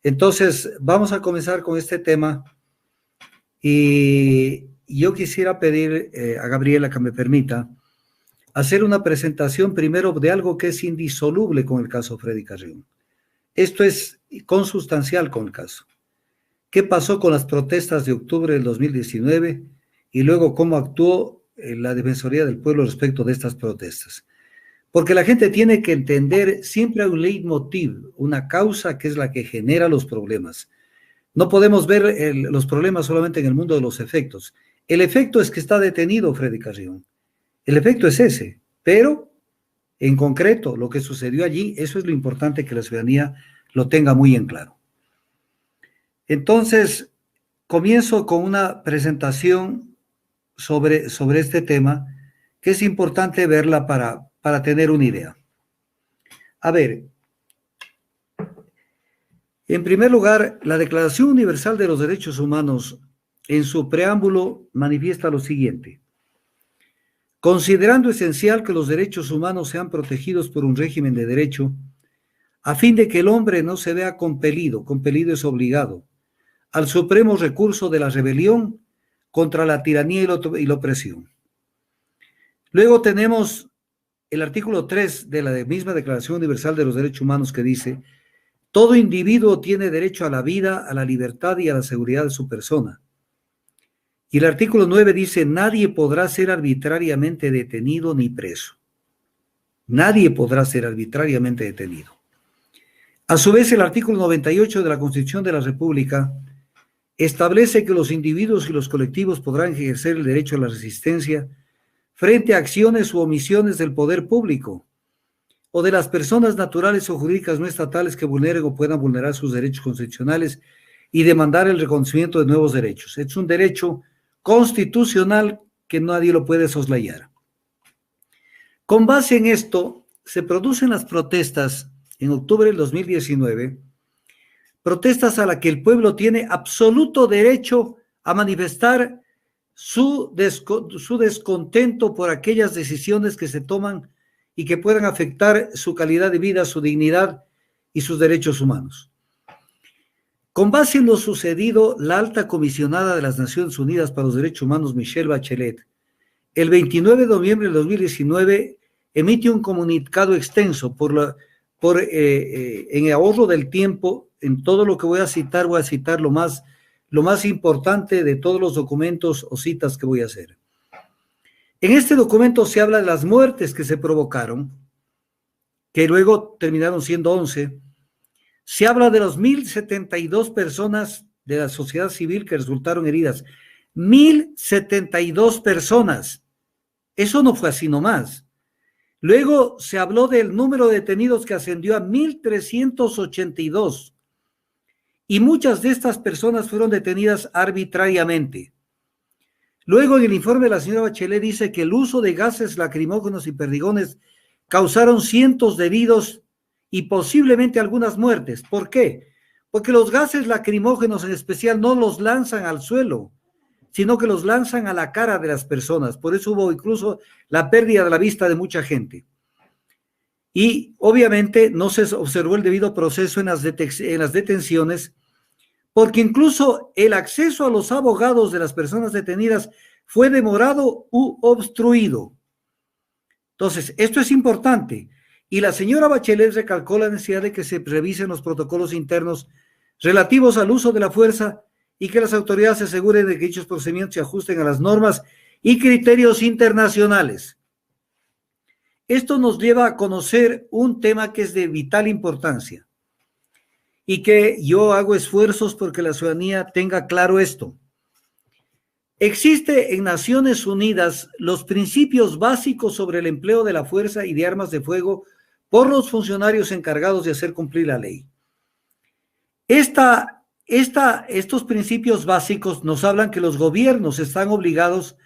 Entonces, vamos a comenzar con este tema y yo quisiera pedir a Gabriela que me permita hacer una presentación primero de algo que es indisoluble con el caso Freddy Carrión. Esto es consustancial con el caso. ¿Qué pasó con las protestas de octubre del 2019 y luego cómo actuó la Defensoría del Pueblo respecto de estas protestas? Porque la gente tiene que entender, siempre hay un leitmotiv, una causa que es la que genera los problemas. No podemos ver los problemas solamente en el mundo de los efectos. El efecto es que está detenido Freddy Carrión. El efecto es ese, pero en concreto lo que sucedió allí, eso es lo importante que la ciudadanía lo tenga muy en claro. Entonces, comienzo con una presentación sobre este tema, que es importante verla para tener una idea. A ver, en primer lugar, la Declaración Universal de los Derechos Humanos, en su preámbulo, manifiesta lo siguiente: considerando esencial que los derechos humanos sean protegidos por un régimen de derecho, a fin de que el hombre no se vea compelido es obligado, al supremo recurso de la rebelión contra la tiranía y la opresión. Luego tenemos el artículo 3 de la misma Declaración Universal de los Derechos Humanos, que dice: todo individuo tiene derecho a la vida, a la libertad y a la seguridad de su persona. Y el artículo 9 dice: nadie podrá ser arbitrariamente detenido ni preso. Nadie podrá ser arbitrariamente detenido. A su vez, el artículo 98 de la Constitución de la República establece que los individuos y los colectivos podrán ejercer el derecho a la resistencia frente a acciones u omisiones del poder público o de las personas naturales o jurídicas no estatales que vulneren o puedan vulnerar sus derechos constitucionales y demandar el reconocimiento de nuevos derechos. Es un derecho constitucional que nadie lo puede soslayar. Con base en esto, se producen las protestas en octubre del 2019, protestas a las que el pueblo tiene absoluto derecho a manifestar su descontento por aquellas decisiones que se toman y que puedan afectar su calidad de vida, su dignidad y sus derechos humanos. Con base en lo sucedido, la alta comisionada de las Naciones Unidas para los Derechos Humanos, Michelle Bachelet, el 29 de noviembre del 2019 emite un comunicado extenso en ahorro del tiempo. En todo lo que voy a citar lo más importante de todos los documentos o citas que voy a hacer. En este documento se habla de las muertes que se provocaron, que luego terminaron siendo 11. Se habla de los 1,072 personas de la sociedad civil que resultaron heridas. 1,072 personas. Eso no fue así nomás. Luego se habló del número de detenidos que ascendió a 1,382. Y muchas de estas personas fueron detenidas arbitrariamente. Luego, en el informe de la señora Bachelet dice que el uso de gases lacrimógenos y perdigones causaron cientos de heridos y posiblemente algunas muertes. ¿Por qué? Porque los gases lacrimógenos en especial no los lanzan al suelo, sino que los lanzan a la cara de las personas. Por eso hubo incluso la pérdida de la vista de mucha gente. Y obviamente no se observó el debido proceso en las detenciones, porque incluso el acceso a los abogados de las personas detenidas fue demorado u obstruido. Entonces, esto es importante. Y la señora Bachelet recalcó la necesidad de que se revisen los protocolos internos relativos al uso de la fuerza y que las autoridades se aseguren de que dichos procedimientos se ajusten a las normas y criterios internacionales. Esto nos lleva a conocer un tema que es de vital importancia y que yo hago esfuerzos porque la ciudadanía tenga claro esto. Existe en Naciones Unidas los principios básicos sobre el empleo de la fuerza y de armas de fuego por los funcionarios encargados de hacer cumplir la ley. Estos principios básicos nos hablan que los gobiernos están obligados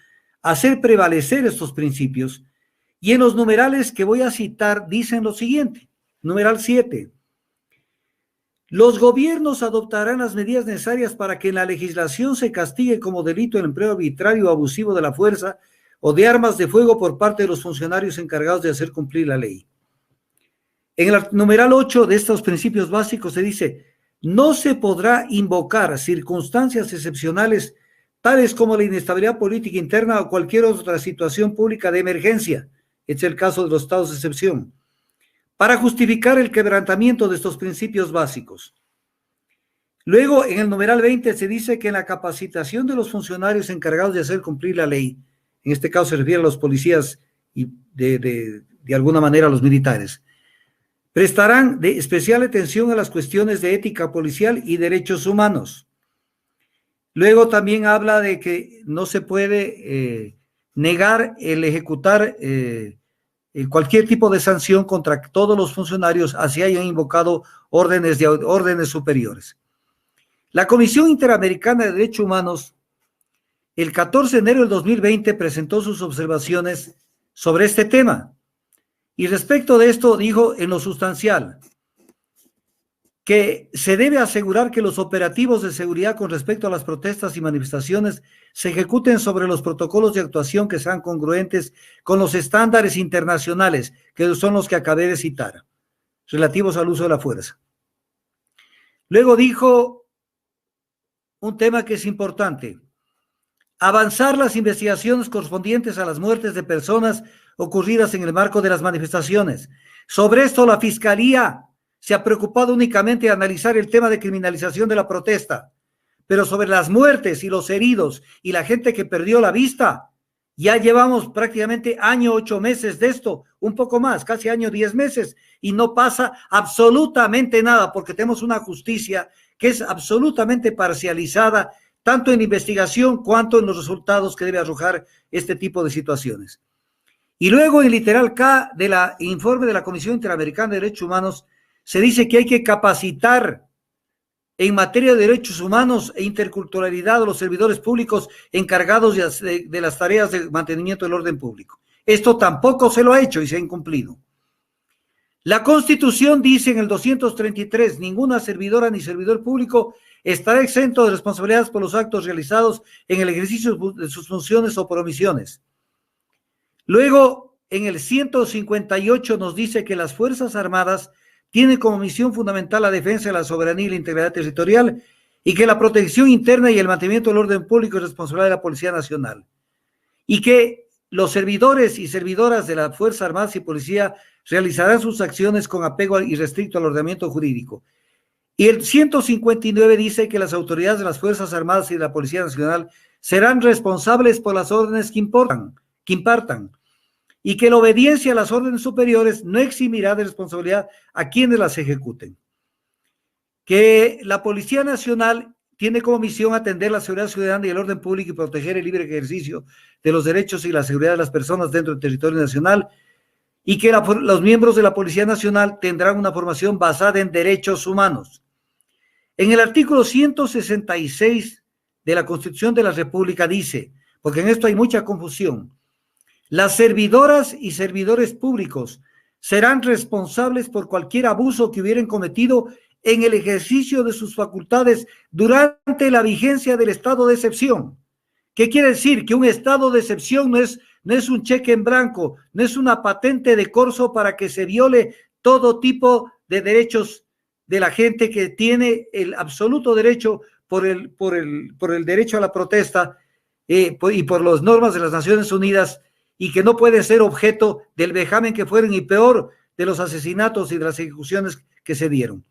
a hacer prevalecer estos principios, y en los numerales que voy a citar dicen lo siguiente. Numeral 7. Los gobiernos adoptarán las medidas necesarias para que en la legislación se castigue como delito el empleo arbitrario o abusivo de la fuerza o de armas de fuego por parte de los funcionarios encargados de hacer cumplir la ley. En el numeral 8 de estos principios básicos se dice: no se podrá invocar circunstancias excepcionales tales como la inestabilidad política interna o cualquier otra situación pública de emergencia, es el caso de los estados de excepción, para justificar el quebrantamiento de estos principios básicos. Luego, en el numeral 20 se dice que en la capacitación de los funcionarios encargados de hacer cumplir la ley, en este caso se refiere a los policías y de alguna manera a los militares, prestarán de especial atención a las cuestiones de ética policial y derechos humanos. Luego también habla de que no se puede negar el ejecutar cualquier tipo de sanción contra todos los funcionarios así hayan invocado órdenes superiores. La Comisión Interamericana de Derechos Humanos, el 14 de enero del 2020, presentó sus observaciones sobre este tema. Y respecto de esto, dijo en lo sustancial que se debe asegurar que los operativos de seguridad con respecto a las protestas y manifestaciones se ejecuten sobre los protocolos de actuación que sean congruentes con los estándares internacionales, que son los que acabé de citar, relativos al uso de la fuerza. Luego dijo un tema que es importante: avanzar las investigaciones correspondientes a las muertes de personas ocurridas en el marco de las manifestaciones. Sobre esto, la Fiscalía se ha preocupado únicamente de analizar el tema de criminalización de la protesta, pero sobre las muertes y los heridos y la gente que perdió la vista, ya llevamos prácticamente año, 8 meses de esto, un poco más, casi año, 10 meses, y no pasa absolutamente nada, porque tenemos una justicia que es absolutamente parcializada, tanto en investigación cuanto en los resultados que debe arrojar este tipo de situaciones. Y luego en literal K del informe de la Comisión Interamericana de Derechos Humanos se dice que hay que capacitar en materia de derechos humanos e interculturalidad a los servidores públicos encargados de las tareas de mantenimiento del orden público. Esto tampoco se lo ha hecho y se ha incumplido. La Constitución dice en el 233, ninguna servidora ni servidor público estará exento de responsabilidades por los actos realizados en el ejercicio de sus funciones o por omisiones. Luego, en el 158 nos dice que las Fuerzas Armadas tienen como misión fundamental la defensa de la soberanía y la integridad territorial y que la protección interna y el mantenimiento del orden público es responsabilidad de la Policía Nacional. Y que los servidores y servidoras de las Fuerzas Armadas y Policía realizarán sus acciones con apego irrestricto al ordenamiento jurídico. Y el 159 dice que las autoridades de las Fuerzas Armadas y de la Policía Nacional serán responsables por las órdenes que impartan, y que la obediencia a las órdenes superiores no eximirá de responsabilidad a quienes las ejecuten. Que la Policía Nacional tiene como misión atender la seguridad ciudadana y el orden público y proteger el libre ejercicio de los derechos y la seguridad de las personas dentro del territorio nacional, y que los miembros de la Policía Nacional tendrán una formación basada en derechos humanos. En el artículo 166 de la Constitución de la República dice, porque en esto hay mucha confusión, las servidoras y servidores públicos serán responsables por cualquier abuso que hubieran cometido en el ejercicio de sus facultades durante la vigencia del estado de excepción. ¿Qué quiere decir? Que un estado de excepción no es un cheque en blanco, no es una patente de corso para que se viole todo tipo de derechos de la gente que tiene el absoluto derecho por el derecho a la protesta y por las normas de las Naciones Unidas, y que no puede ser objeto del vejamen que fueron y peor de los asesinatos y de las ejecuciones que se dieron.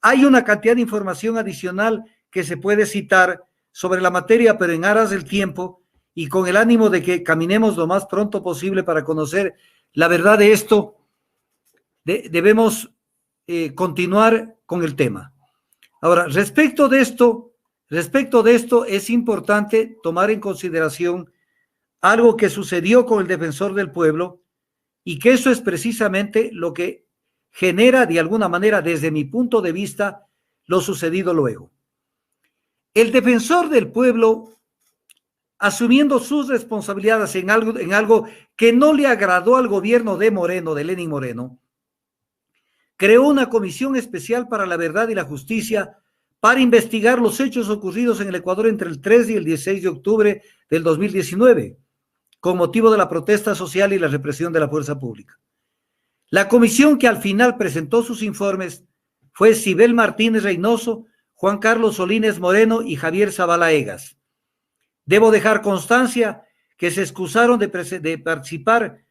Hay una cantidad de información adicional que se puede citar sobre la materia, pero en aras del tiempo y con el ánimo de que caminemos lo más pronto posible para conocer la verdad de esto, debemos continuar con el tema. Ahora, respecto de esto es importante tomar en consideración algo que sucedió con el defensor del pueblo, y que eso es precisamente lo que genera de alguna manera, desde mi punto de vista, lo sucedido luego. El defensor del pueblo, asumiendo sus responsabilidades en algo que no le agradó al gobierno de Lenín Moreno, creó una comisión especial para la verdad y la justicia para investigar los hechos ocurridos en el Ecuador entre el 3 y el 16 de octubre del 2019, con motivo de la protesta social y la represión de la fuerza pública. La comisión, que al final presentó sus informes, fue Sibel Martínez Reynoso, Juan Carlos Solínez Moreno y Javier Zavala Egas. Debo dejar constancia que se excusaron de participar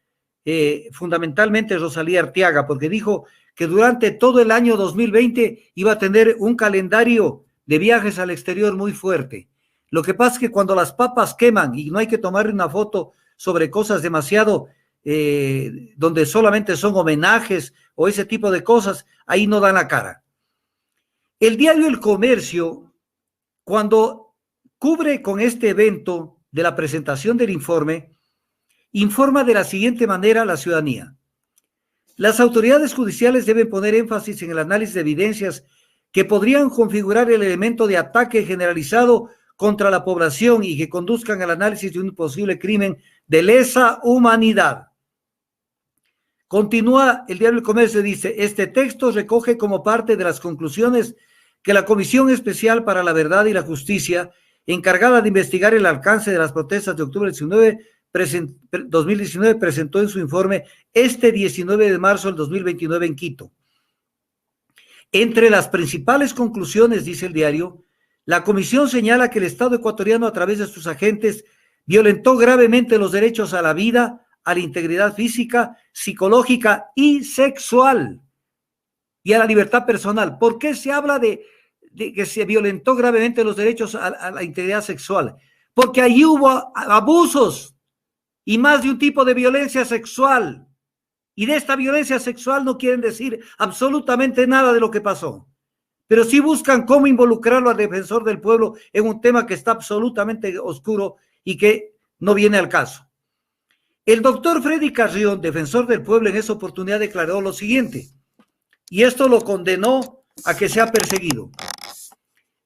fundamentalmente Rosalía Arteaga, porque dijo que durante todo el año 2020 iba a tener un calendario de viajes al exterior muy fuerte. Lo que pasa es que cuando las papas queman y no hay que tomar una foto sobre cosas demasiado donde solamente son homenajes o ese tipo de cosas, ahí no dan la cara. El diario El Comercio, cuando cubre con este evento de la presentación del informe, informa de la siguiente manera a la ciudadanía. Las autoridades judiciales deben poner énfasis en el análisis de evidencias que podrían configurar el elemento de ataque generalizado contra la población y que conduzcan al análisis de un posible crimen de lesa humanidad. Continúa el diario El Comercio, dice, este texto recoge como parte de las conclusiones que la Comisión Especial para la Verdad y la Justicia, encargada de investigar el alcance de las protestas de octubre del 2019, presentó en su informe este 19 de marzo del 2029 en Quito. Entre las principales conclusiones, dice el diario, la comisión señala que el Estado ecuatoriano, a través de sus agentes, violentó gravemente los derechos a la vida, a la integridad física, psicológica y sexual y a la libertad personal. ¿Por qué se habla de que se violentó gravemente los derechos a la integridad sexual? Porque allí hubo abusos y más de un tipo de violencia sexual. Y de esta violencia sexual no quieren decir absolutamente nada de lo que pasó. Pero sí buscan cómo involucrarlo al defensor del pueblo en un tema que está absolutamente oscuro y que no viene al caso. El doctor Freddy Carrión, defensor del pueblo, en esa oportunidad declaró lo siguiente, y esto lo condenó a que sea perseguido.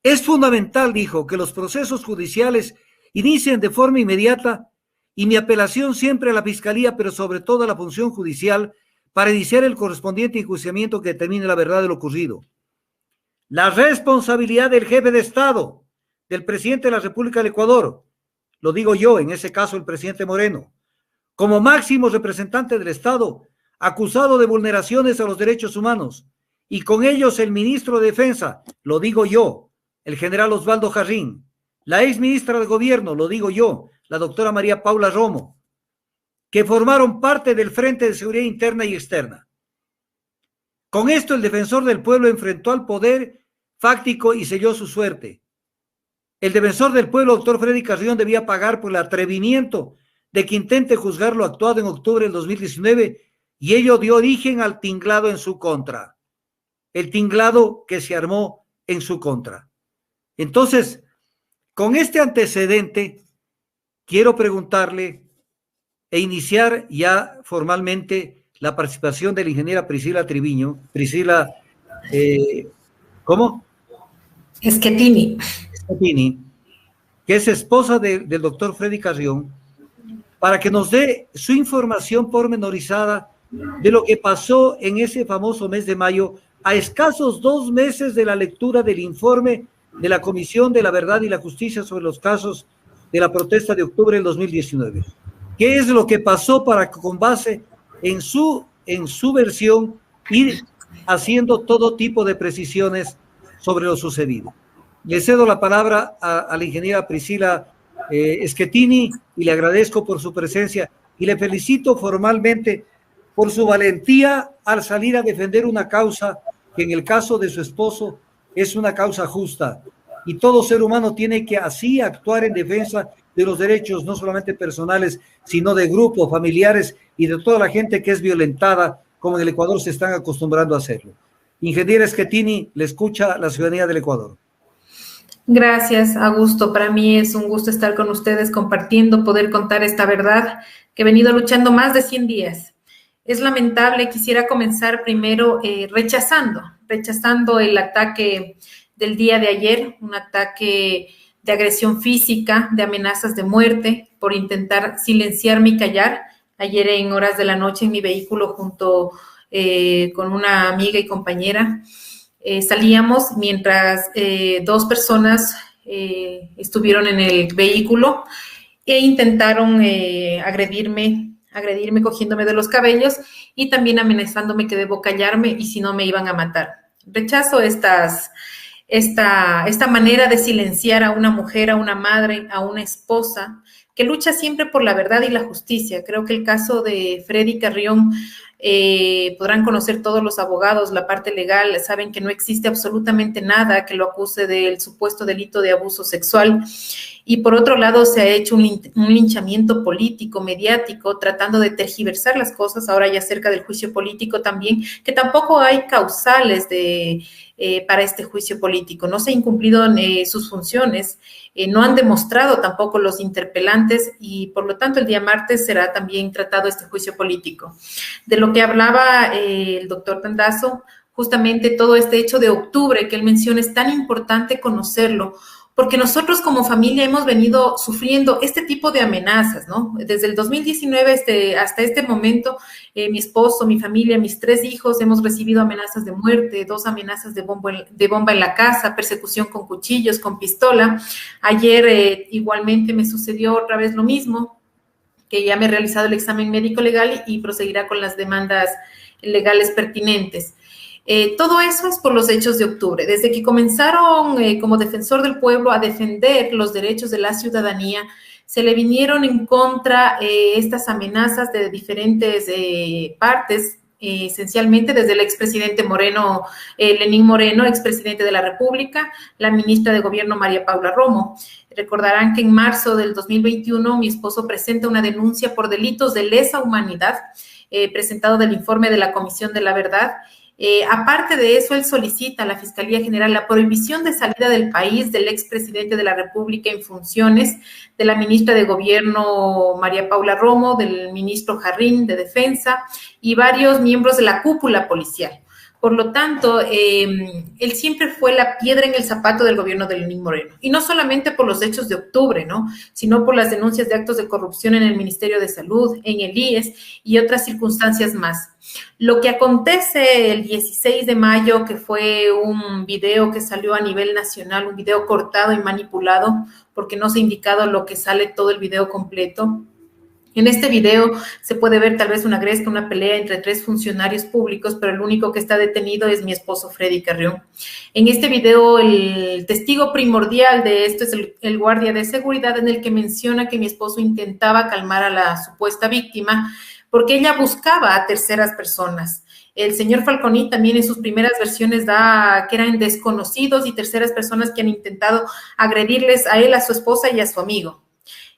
Es fundamental, dijo, que los procesos judiciales inicien de forma inmediata y mi apelación siempre a la Fiscalía, pero sobre todo a la función judicial, para iniciar el correspondiente enjuiciamiento que determine la verdad de lo ocurrido. La responsabilidad del jefe de Estado, del presidente de la República del Ecuador, lo digo yo, en ese caso el presidente Moreno, como máximo representante del Estado, acusado de vulneraciones a los derechos humanos, y con ellos el ministro de Defensa, lo digo yo, el general Osvaldo Jarrín, la ex ministra de Gobierno, lo digo yo, la doctora María Paula Romo, que formaron parte del Frente de Seguridad Interna y Externa. Con esto el defensor del pueblo enfrentó al poder fáctico y selló su suerte. El defensor del pueblo, doctor Freddy Carrión, debía pagar por el atrevimiento de que intente juzgar lo actuado en octubre del 2019 y ello dio origen al tinglado en su contra. El tinglado que se armó en su contra. Entonces, con este antecedente, quiero preguntarle e iniciar ya formalmente la participación de la ingeniera Priscila Triviño. Priscila, ¿cómo? Schettini. Schettini, que es esposa del doctor Freddy Carrión, para que nos dé su información pormenorizada de lo que pasó en ese famoso mes de mayo, a escasos 2 meses de la lectura del informe de la Comisión de la Verdad y la Justicia sobre los casos de la protesta de octubre del 2019. ¿Qué es lo que pasó para que, con base en su versión, ir haciendo todo tipo de precisiones sobre lo sucedido? Le cedo la palabra a la ingeniera Priscila Schettini y le agradezco por su presencia y le felicito formalmente por su valentía al salir a defender una causa que en el caso de su esposo es una causa justa. Y todo ser humano tiene que así actuar en defensa de los derechos, no solamente personales, sino de grupos, familiares y de toda la gente que es violentada, como en el Ecuador se están acostumbrando a hacerlo. Ingeniera Schettini, le escucha la ciudadanía del Ecuador. Gracias, Augusto. Para mí es un gusto estar con ustedes compartiendo, poder contar esta verdad que he venido luchando más de 100 días. Es lamentable, quisiera comenzar primero rechazando el ataque del día de ayer, un ataque de agresión física, de amenazas de muerte, por intentar silenciarme y callar. Ayer en horas de la noche en mi vehículo junto con una amiga y compañera, salíamos mientras 2 personas estuvieron en el vehículo e intentaron agredirme cogiéndome de los cabellos y también amenazándome que debo callarme y si no me iban a matar. Rechazo esta manera de silenciar a una mujer, a una madre, a una esposa, que lucha siempre por la verdad y la justicia. Creo que el caso de Freddy Carrión, podrán conocer todos los abogados, la parte legal, saben que no existe absolutamente nada que lo acuse del supuesto delito de abuso sexual. Y por otro lado, se ha hecho un linchamiento político, mediático, tratando de tergiversar las cosas, ahora ya cerca del juicio político también, que tampoco hay causales para este juicio político. No se han incumplido sus funciones, no han demostrado tampoco los interpelantes y por lo tanto el día martes será también tratado este juicio político. De lo que hablaba el doctor Tandazo, justamente todo este hecho de octubre que él menciona es tan importante conocerlo, porque nosotros como familia hemos venido sufriendo este tipo de amenazas, ¿no? Desde el 2019 hasta este momento, mi esposo, mi familia, mis 3 hijos hemos recibido amenazas de muerte, 2 amenazas de bomba en la casa, persecución con cuchillos, con pistola. Ayer igualmente me sucedió otra vez lo mismo, que ya me he realizado el examen médico legal y proseguirá con las demandas legales pertinentes. Todo eso es por los hechos de octubre. Desde que comenzaron como defensor del pueblo a defender los derechos de la ciudadanía, se le vinieron en contra estas amenazas de diferentes partes, esencialmente desde el expresidente Moreno, Lenín Moreno, expresidente de la República, la ministra de Gobierno María Paula Romo. Recordarán que en marzo del 2021 mi esposo presenta una denuncia por delitos de lesa humanidad, presentado del informe de la Comisión de la Verdad. Aparte de eso, él solicita a la Fiscalía General la prohibición de salida del país del expresidente de la República en funciones, de la ministra de Gobierno María Paula Romo, del ministro Jarrín de Defensa y varios miembros de la cúpula policial. Por lo tanto, él siempre fue la piedra en el zapato del gobierno de Lenín Moreno. Y no solamente por los hechos de octubre, ¿no? Sino por las denuncias de actos de corrupción en el Ministerio de Salud, en el IES y otras circunstancias más. Lo que acontece el 16 de mayo, que fue un video que salió a nivel nacional, un video cortado y manipulado, porque no se ha indicado lo que sale todo el video completo. En este video se puede ver tal vez una gresca, una pelea entre 3 funcionarios públicos, pero el único que está detenido es mi esposo Freddy Carrión. En este video el testigo primordial de esto es el guardia de seguridad, en el que menciona que mi esposo intentaba calmar a la supuesta víctima porque ella buscaba a terceras personas. El señor Falconi también en sus primeras versiones da que eran desconocidos y terceras personas que han intentado agredirles a él, a su esposa y a su amigo.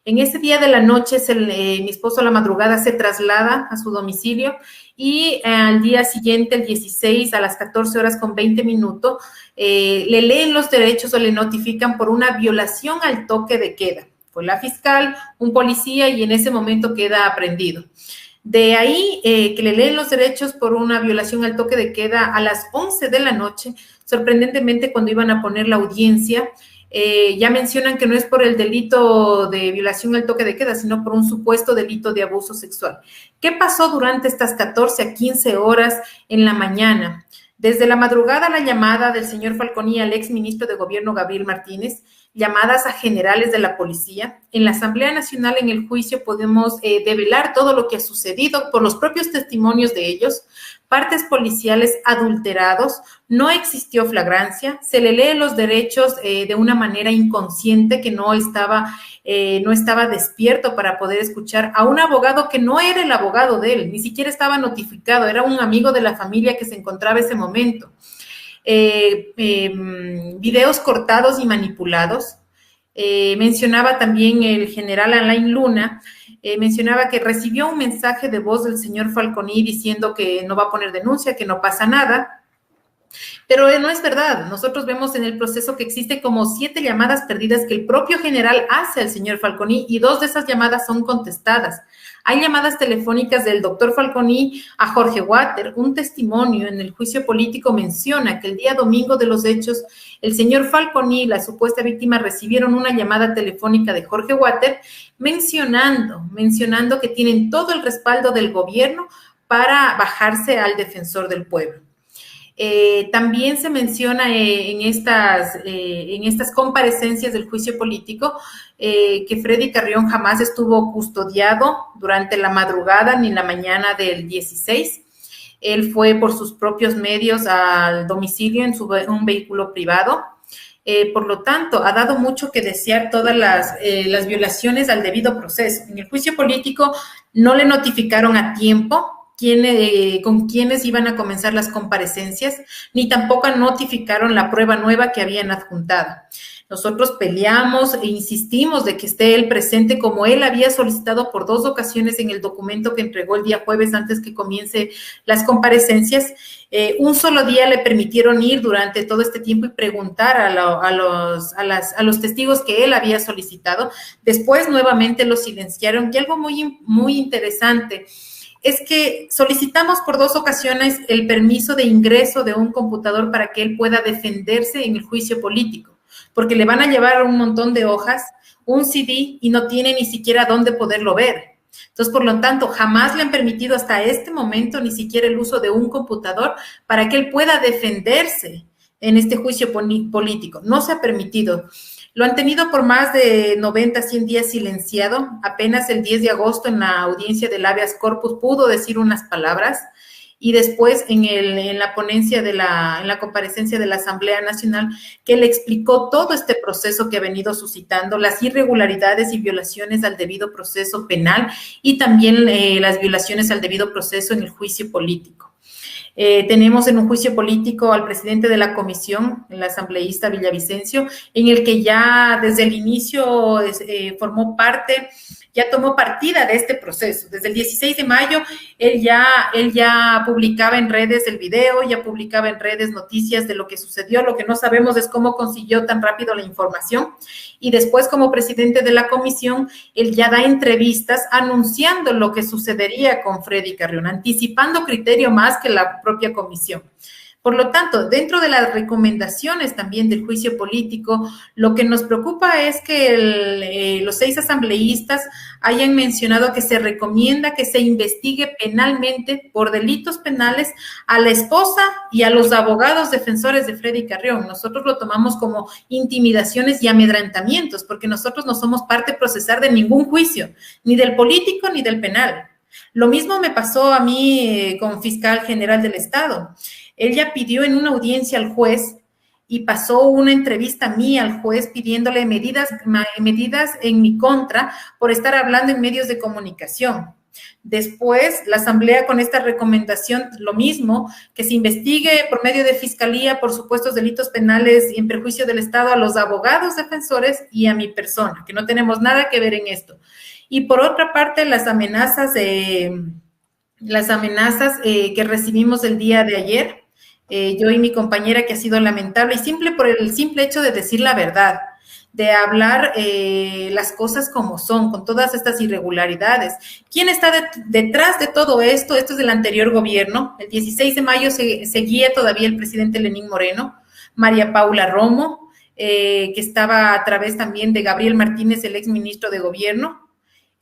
En ese día de la noche, mi esposo a la madrugada se traslada a su domicilio y al día siguiente, el 16, a las 14:20, le leen los derechos o le notifican por una violación al toque de queda. Fue la fiscal, un policía y en ese momento queda aprendido. De ahí que le leen los derechos por una violación al toque de queda a las 11 de la noche, sorprendentemente cuando iban a poner la audiencia, ya mencionan que no es por el delito de violación al toque de queda, sino por un supuesto delito de abuso sexual. ¿Qué pasó durante estas 14 a 15 horas en la mañana? Desde la madrugada, la llamada del señor Falconi al exministro de Gobierno, Gabriel Martínez, llamadas a generales de la policía. En la Asamblea Nacional, en el juicio, podemos develar todo lo que ha sucedido por los propios testimonios de ellos, partes policiales adulterados, no existió flagrancia, se le lee los derechos de una manera inconsciente, que no estaba despierto para poder escuchar a un abogado que no era el abogado de él, ni siquiera estaba notificado, era un amigo de la familia que se encontraba ese momento. Videos cortados y manipulados. Mencionaba también el general Alain Luna, mencionaba que recibió un mensaje de voz del señor Falconi diciendo que no va a poner denuncia, que no pasa nada. Pero no es verdad. Nosotros vemos en el proceso que existe como 7 llamadas perdidas que el propio general hace al señor Falconi y 2 de esas llamadas son contestadas. Hay llamadas telefónicas del doctor Falconi a Jorge Water. Un testimonio en el juicio político menciona que el día domingo de los hechos, el señor Falconi y la supuesta víctima recibieron una llamada telefónica de Jorge Water mencionando que tienen todo el respaldo del gobierno para bajarse al defensor del pueblo. También se menciona en estas comparecencias del juicio político que Freddy Carrión jamás estuvo custodiado durante la madrugada ni la mañana del 16. Él fue por sus propios medios al domicilio en un vehículo privado. Por lo tanto, ha dado mucho que desear todas las violaciones al debido proceso. En el juicio político no le notificaron a tiempo con quiénes iban a comenzar las comparecencias, ni tampoco notificaron la prueba nueva que habían adjuntado. Nosotros peleamos e insistimos de que esté él presente como él había solicitado por 2 ocasiones en el documento que entregó el día jueves antes que comience las comparecencias. Un solo día le permitieron ir durante todo este tiempo y preguntar a los testigos que él había solicitado. Después nuevamente lo silenciaron y algo muy, muy interesante es que solicitamos por 2 ocasiones el permiso de ingreso de un computador para que él pueda defenderse en el juicio político, porque le van a llevar un montón de hojas, un CD, y no tiene ni siquiera dónde poderlo ver. Entonces, por lo tanto, jamás le han permitido hasta este momento ni siquiera el uso de un computador para que él pueda defenderse en este juicio político. No se ha permitido. Lo han tenido por más de 90, 100 días silenciado. Apenas el 10 de agosto en la audiencia del habeas corpus pudo decir unas palabras. Y después en la ponencia en la comparecencia de la Asamblea Nacional, que le explicó todo este proceso que ha venido suscitando, las irregularidades y violaciones al debido proceso penal y también las violaciones al debido proceso en el juicio político. Tenemos en un juicio político al presidente de la comisión, el asambleísta Villavicencio, en el que ya desde el inicio formó parte, ya tomó partida de este proceso. Desde el 16 de mayo, él ya publicaba en redes el video, ya publicaba en redes noticias de lo que sucedió. Lo que no sabemos es cómo consiguió tan rápido la información. Y después, como presidente de la comisión, él ya da entrevistas anunciando lo que sucedería con Freddy Carrión, anticipando criterio más que la propia comisión. Por lo tanto, dentro de las recomendaciones también del juicio político, lo que nos preocupa es que los 6 asambleístas hayan mencionado que se recomienda que se investigue penalmente por delitos penales a la esposa y a los abogados defensores de Freddy Carrión. Nosotros lo tomamos como intimidaciones y amedrentamientos, porque nosotros no somos parte procesal de ningún juicio, ni del político ni del penal. Lo mismo me pasó a mí como fiscal general del Estado. Él ya pidió en una audiencia al juez y pasó una entrevista mía al juez pidiéndole medidas en mi contra por estar hablando en medios de comunicación. Después, la Asamblea con esta recomendación, lo mismo, que se investigue por medio de Fiscalía por supuestos delitos penales y en perjuicio del Estado a los abogados defensores y a mi persona, que no tenemos nada que ver en esto. Y por otra parte, las amenazas que recibimos el día de ayer, yo y mi compañera, que ha sido lamentable, y por el simple hecho de decir la verdad, de hablar las cosas como son, con todas estas irregularidades. ¿Quién está detrás de todo esto? Esto es del anterior gobierno. El 16 de mayo seguía todavía el presidente Lenín Moreno, María Paula Romo, que estaba a través también de Gabriel Martínez, el exministro de Gobierno.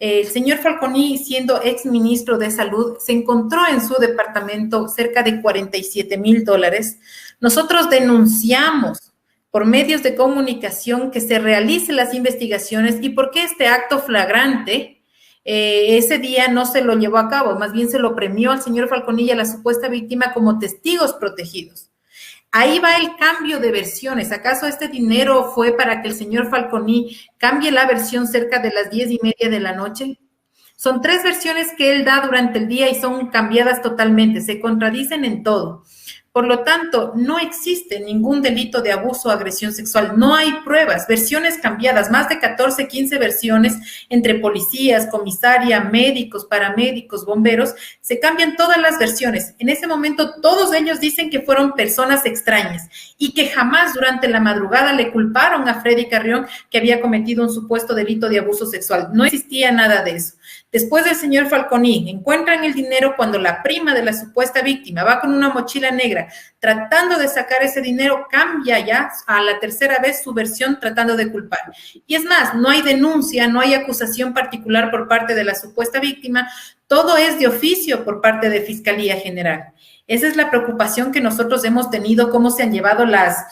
El señor Falconi, siendo exministro de Salud, se encontró en su departamento cerca de $47,000. Nosotros denunciamos por medios de comunicación que se realicen las investigaciones y por qué este acto flagrante ese día no se lo llevó a cabo, más bien se lo premió al señor Falconi y a la supuesta víctima como testigos protegidos. Ahí va el cambio de versiones. ¿Acaso este dinero fue para que el señor Falconi cambie la versión cerca de las 10:30 de la noche? Son 3 versiones que él da durante el día y son cambiadas totalmente, se contradicen en todo. Por lo tanto, no existe ningún delito de abuso o agresión sexual. No hay pruebas, versiones cambiadas, más de 14, 15 versiones entre policías, comisaria, médicos, paramédicos, bomberos. Se cambian todas las versiones. En ese momento, todos ellos dicen que fueron personas extrañas y que jamás durante la madrugada le culparon a Freddy Carrión que había cometido un supuesto delito de abuso sexual. No existía nada de eso. Después del señor Falconi, encuentran el dinero cuando la prima de la supuesta víctima va con una mochila negra tratando de sacar ese dinero, cambia ya a la tercera vez su versión tratando de culpar. Y es más, no hay denuncia, no hay acusación particular por parte de la supuesta víctima, todo es de oficio por parte de Fiscalía General. Esa es la preocupación que nosotros hemos tenido, cómo se han llevado las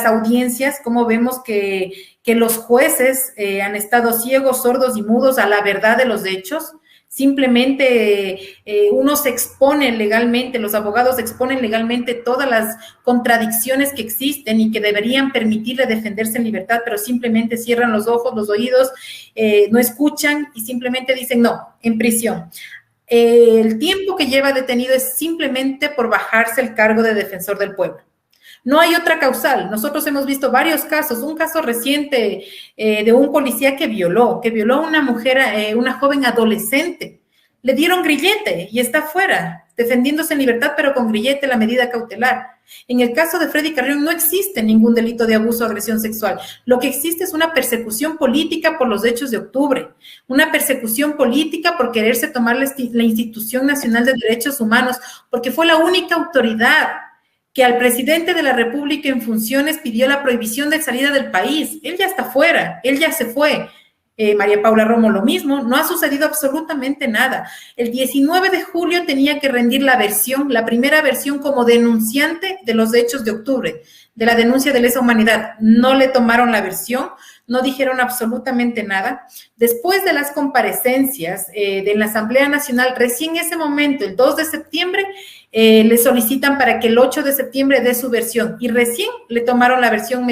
audiencias, cómo vemos que los jueces han estado ciegos, sordos y mudos a la verdad de los hechos. Simplemente uno se expone legalmente, los abogados exponen legalmente todas las contradicciones que existen y que deberían permitirle defenderse en libertad, pero simplemente cierran los ojos, los oídos, no escuchan y simplemente dicen no, en prisión. El tiempo que lleva detenido es simplemente por bajarse el cargo de defensor del pueblo. No hay otra causal. Nosotros hemos visto varios casos. Un caso reciente de un policía que violó a una mujer, una joven adolescente. Le dieron grillete y está fuera, defendiéndose en libertad, pero con grillete, la medida cautelar. En el caso de Freddy Carrión no existe ningún delito de abuso o agresión sexual. Lo que existe es una persecución política por los hechos de octubre, una persecución política por quererse tomar la Institución Nacional de Derechos Humanos, porque fue la única autoridad que al presidente de la República en funciones pidió la prohibición de salida del país. Él ya está fuera, él ya se fue. María Paula Romo lo mismo, no ha sucedido absolutamente nada. El 19 de julio tenía que rendir la primera versión como denunciante de los hechos de octubre, de la denuncia de lesa humanidad. No le tomaron la versión, no dijeron absolutamente nada. Después de las comparecencias de la Asamblea Nacional, recién en ese momento, el 2 de septiembre, le solicitan para que el 8 de septiembre dé su versión y recién le tomaron la versión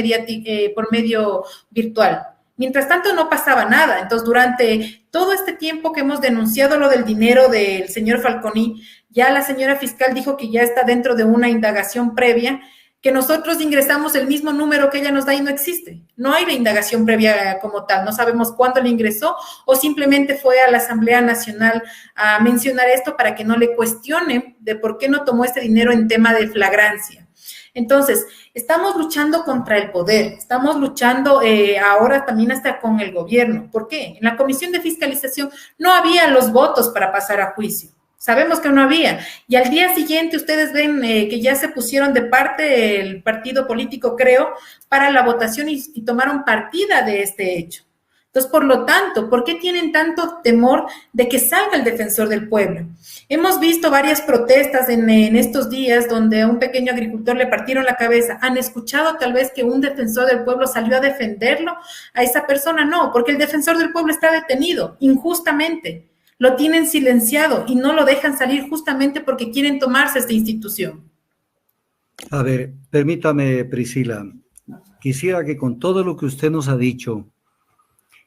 por medio virtual. Mientras tanto no pasaba nada. Entonces, durante todo este tiempo que hemos denunciado lo del dinero del señor Falconi, ya la señora fiscal dijo que ya está dentro de una indagación previa, que nosotros ingresamos el mismo número que ella nos da y no existe. No hay la indagación previa como tal. No sabemos cuándo le ingresó o simplemente fue a la Asamblea Nacional a mencionar esto para que no le cuestionen de por qué no tomó este dinero en tema de flagrancia. Entonces, estamos luchando contra el poder, estamos luchando ahora también hasta con el gobierno. ¿Por qué? En la Comisión de Fiscalización no había los votos para pasar a juicio. Sabemos que no había. Y al día siguiente ustedes ven que ya se pusieron de parte el partido político, creo, para la votación y tomaron partida de este hecho. Entonces, por lo tanto, ¿por qué tienen tanto temor de que salga el defensor del pueblo? Hemos visto varias protestas en estos días donde a un pequeño agricultor le partieron la cabeza. ¿Han escuchado tal vez que un defensor del pueblo salió a defenderlo a esa persona? No, porque el defensor del pueblo está detenido injustamente. Lo tienen silenciado y no lo dejan salir justamente porque quieren tomarse esta institución. A ver, permítame, Priscila. Quisiera que con todo lo que usted nos ha dicho,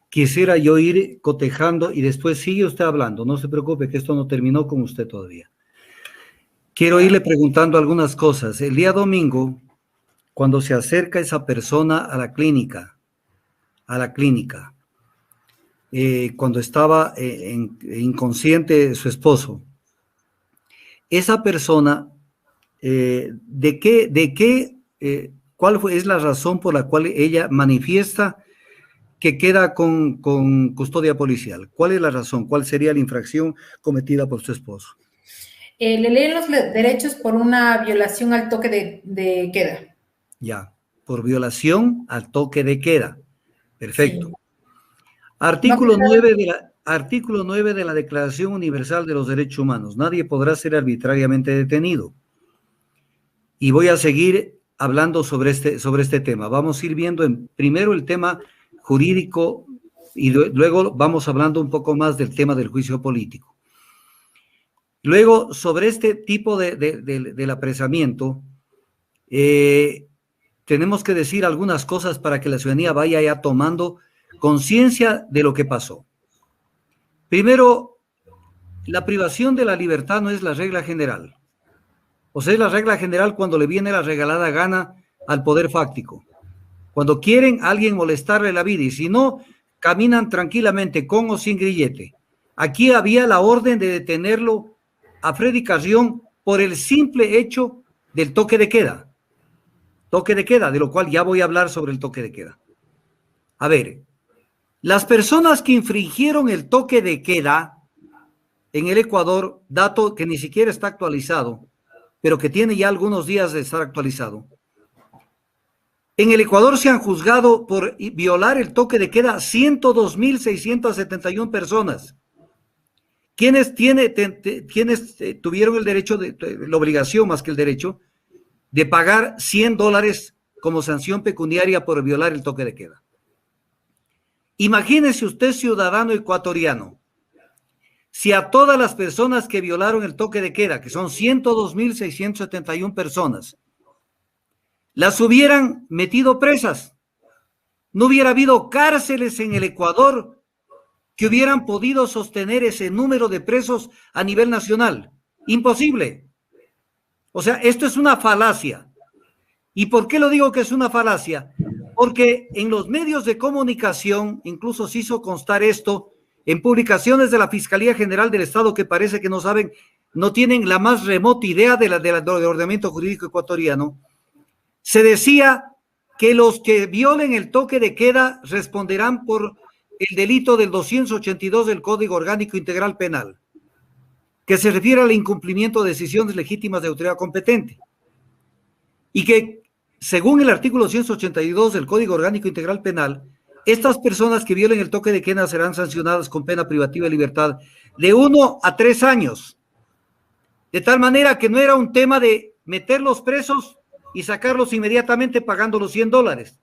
quisiera yo ir cotejando y después sigue usted hablando. No se preocupe que esto no terminó con usted todavía. Quiero irle preguntando algunas cosas. El día domingo, cuando se acerca esa persona a la clínica, cuando estaba inconsciente su esposo, esa persona, ¿cuál es la razón por la cual ella manifiesta que queda con custodia policial? ¿Cuál es la razón? ¿Cuál sería la infracción cometida por su esposo? Le leen los derechos por una violación al toque de queda. Ya, por violación al toque de queda. Perfecto. Sí. Artículo 9 de la Declaración Universal de los Derechos Humanos. Nadie podrá ser arbitrariamente detenido. Y voy a seguir hablando sobre este tema. Vamos a ir viendo primero el tema jurídico y luego vamos hablando un poco más del tema del juicio político. Luego, sobre este tipo del apresamiento, tenemos que decir algunas cosas para que la ciudadanía vaya ya tomando conciencia de lo que pasó. Primero, la privación de la libertad no es la regla general. O sea, es la regla general cuando le viene la regalada gana al poder fáctico. Cuando quieren a alguien molestarle la vida y si no, caminan tranquilamente con o sin grillete. Aquí había la orden de detenerlo a Freddy Carrión por el simple hecho del toque de queda. Toque de queda, de lo cual ya voy a hablar sobre el toque de queda. A ver, las personas que infringieron el toque de queda en el Ecuador, dato que ni siquiera está actualizado, pero que tiene ya algunos días de estar actualizado. En el Ecuador se han juzgado por violar el toque de queda 102.671 personas. ¿Quiénes tuvieron el derecho, la obligación más que el derecho, de pagar $100 como sanción pecuniaria por violar el toque de queda? Imagínese usted, ciudadano ecuatoriano, si a todas las personas que violaron el toque de queda, que son 102.671 personas, las hubieran metido presas, no hubiera habido cárceles en el Ecuador que hubieran podido sostener ese número de presos a nivel nacional. Imposible. O sea, esto es una falacia. ¿Y por qué lo digo que es una falacia? Porque en los medios de comunicación, incluso se hizo constar esto, en publicaciones de la Fiscalía General del Estado, que parece que no saben, no tienen la más remota idea del ordenamiento jurídico ecuatoriano, se decía que los que violen el toque de queda responderán por el delito del 282 del Código Orgánico Integral Penal, que se refiere al incumplimiento de decisiones legítimas de autoridad competente. Y que, según el artículo 182 del Código Orgánico Integral Penal, estas personas que violen el toque de queda serán sancionadas con pena privativa de libertad de 1 a 3 años. De tal manera que no era un tema de meterlos presos y sacarlos inmediatamente pagando los $100.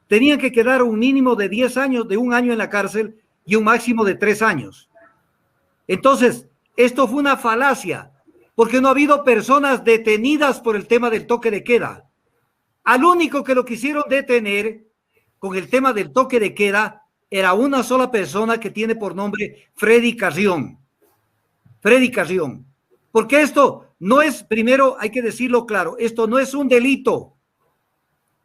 Tenían que quedar un mínimo de 10 años, de 1 año en la cárcel y un máximo de 3 años. Entonces, esto fue una falacia, porque no ha habido personas detenidas por el tema del toque de queda. Al único que lo quisieron detener con el tema del toque de queda era una sola persona que tiene por nombre Freddy Carrión. Freddy Carrión. Porque esto no es, primero hay que decirlo claro, esto no es un delito.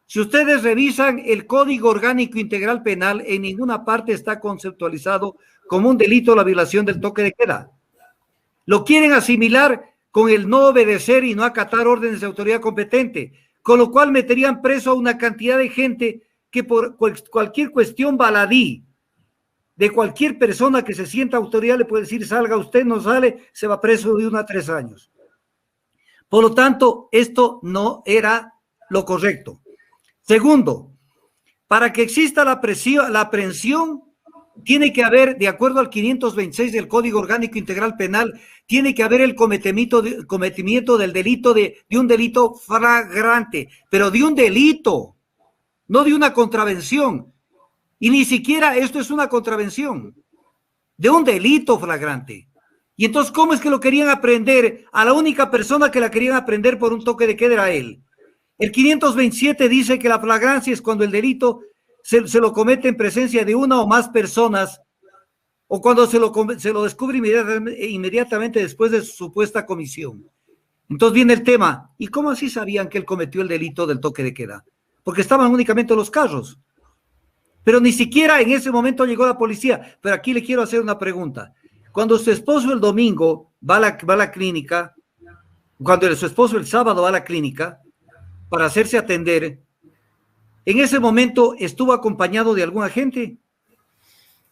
Si ustedes revisan el Código Orgánico Integral Penal, en ninguna parte está conceptualizado como un delito la violación del toque de queda. Lo quieren asimilar con el no obedecer y no acatar órdenes de autoridad competente, con lo cual meterían preso a una cantidad de gente que por cualquier cuestión baladí de cualquier persona que se sienta autoridad le puede decir salga usted, no sale, se va preso de 1 a 3 años. Por lo tanto, esto no era lo correcto. Segundo, para que exista la aprehensión, tiene que haber, de acuerdo al 526 del Código Orgánico Integral Penal, tiene que haber el cometimiento del delito de un delito flagrante, pero de un delito, no de una contravención. Y ni siquiera esto es una contravención, de un delito flagrante. Y entonces, ¿cómo es que lo querían aprender? A la única persona que la querían aprender por un toque de queda era él. El 527 dice que la flagrancia es cuando el delito se lo comete en presencia de una o más personas o cuando se lo descubre inmediatamente después de su supuesta comisión. Entonces viene el tema, ¿y cómo así sabían que él cometió el delito del toque de queda? Porque estaban únicamente los carros. Pero ni siquiera en ese momento llegó la policía. Pero aquí le quiero hacer una pregunta. Cuando su esposo el domingo va a la clínica, cuando su esposo el sábado va a la clínica para hacerse atender, ¿en ese momento estuvo acompañado de algún agente?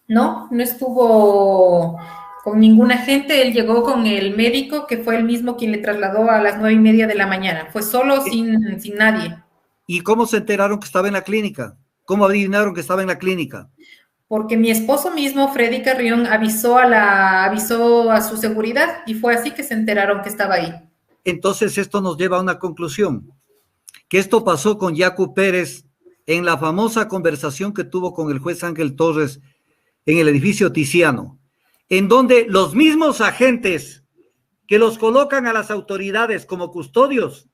No, no estuvo con ningún agente. Él llegó con el médico, que fue el mismo quien le trasladó a las 9:30 de la mañana. Fue solo, sin nadie. ¿Y cómo se enteraron que estaba en la clínica? ¿Cómo adivinaron que estaba en la clínica? Porque mi esposo mismo, Freddy Carrión, avisó a su seguridad y fue así que se enteraron que estaba ahí. Entonces esto nos lleva a una conclusión, que esto pasó con Yacu Pérez en la famosa conversación que tuvo con el juez Ángel Torres en el edificio Tiziano, en donde los mismos agentes que los colocan a las autoridades como custodios,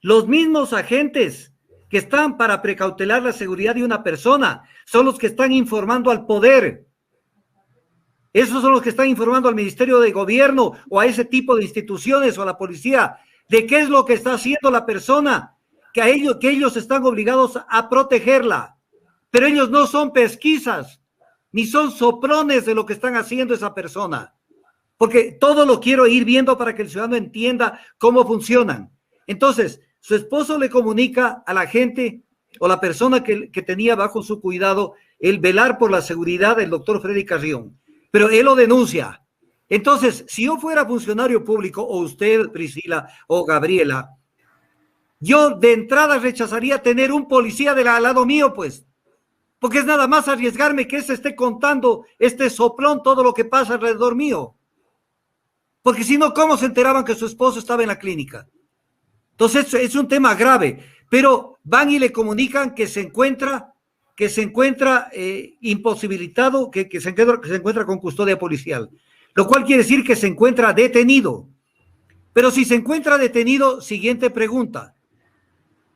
los mismos agentes que están para precautelar la seguridad de una persona, son los que están informando al poder. Esos son los que están informando al Ministerio de Gobierno o a ese tipo de instituciones o a la policía de qué es lo que está haciendo la persona, que ellos están obligados a protegerla. Pero ellos no son pesquisas, ni son soprones de lo que están haciendo esa persona. Porque todo lo quiero ir viendo para que el ciudadano entienda cómo funcionan. Entonces, su esposo le comunica a la gente o la persona que tenía bajo su cuidado el velar por la seguridad del doctor Freddy Carrión, pero él lo denuncia. Entonces, si yo fuera funcionario público, o usted, Priscila, o Gabriela, yo de entrada rechazaría tener un policía al lado mío, pues, porque es nada más arriesgarme que ese esté contando, este soplón, todo lo que pasa alrededor mío. Porque si no, ¿cómo se enteraban que su esposo estaba en la clínica? Entonces es un tema grave, pero van y le comunican que se encuentra imposibilitado, que se encuentra con custodia policial. lo cual quiere decir que se encuentra detenido. Pero si se encuentra detenido, siguiente pregunta.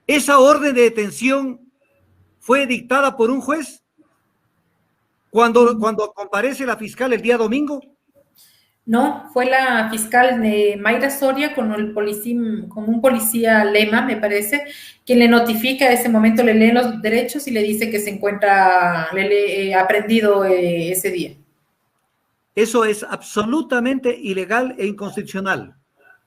¿Esa orden de detención fue dictada por un juez cuando comparece la fiscal el día domingo? No, fue la fiscal de Mayra Soria con un policía Lema, me parece, quien le notifica a ese momento, le lee los derechos y le dice que se encuentra aprendido ese día. Eso es absolutamente ilegal e inconstitucional.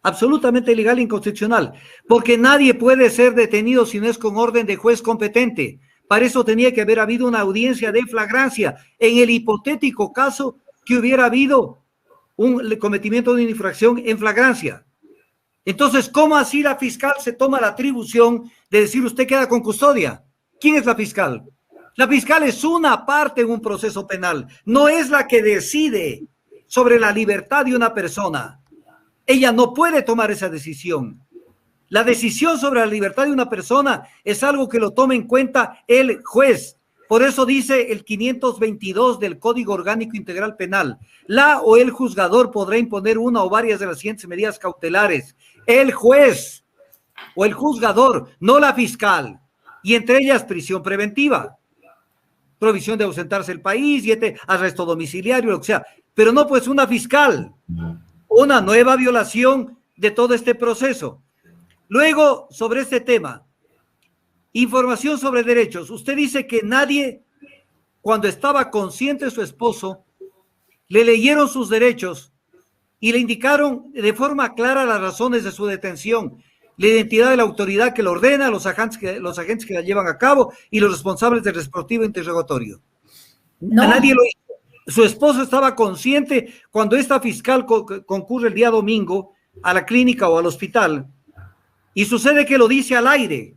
Absolutamente ilegal e inconstitucional. Porque nadie puede ser detenido si no es con orden de juez competente. Para eso tenía que haber habido una audiencia de flagrancia. En el hipotético caso que hubiera habido un cometimiento de una infracción en flagrancia. Entonces, ¿cómo así la fiscal se toma la atribución de decir usted queda con custodia? ¿Quién es la fiscal? La fiscal es una parte en un proceso penal, no es la que decide sobre la libertad de una persona. Ella no puede tomar esa decisión. La decisión sobre la libertad de una persona es algo que lo toma en cuenta el juez. Por eso dice el 522 del Código Orgánico Integral Penal, la o el juzgador podrá imponer una o varias de las siguientes medidas cautelares. El juez o el juzgador, no la fiscal, y entre ellas prisión preventiva, prohibición de ausentarse del país, y arresto domiciliario, lo que sea, pero no pues una fiscal, una nueva violación de todo este proceso. Luego, sobre este tema, información sobre derechos. Usted dice que nadie, cuando estaba consciente de su esposo, le leyeron sus derechos y le indicaron de forma clara las razones de su detención, la identidad de la autoridad que lo ordena, los agentes que la llevan a cabo y los responsables del respectivo interrogatorio. No. A nadie lo hizo. Su esposo estaba consciente cuando esta fiscal concurre el día domingo a la clínica o al hospital y sucede que lo dice al aire,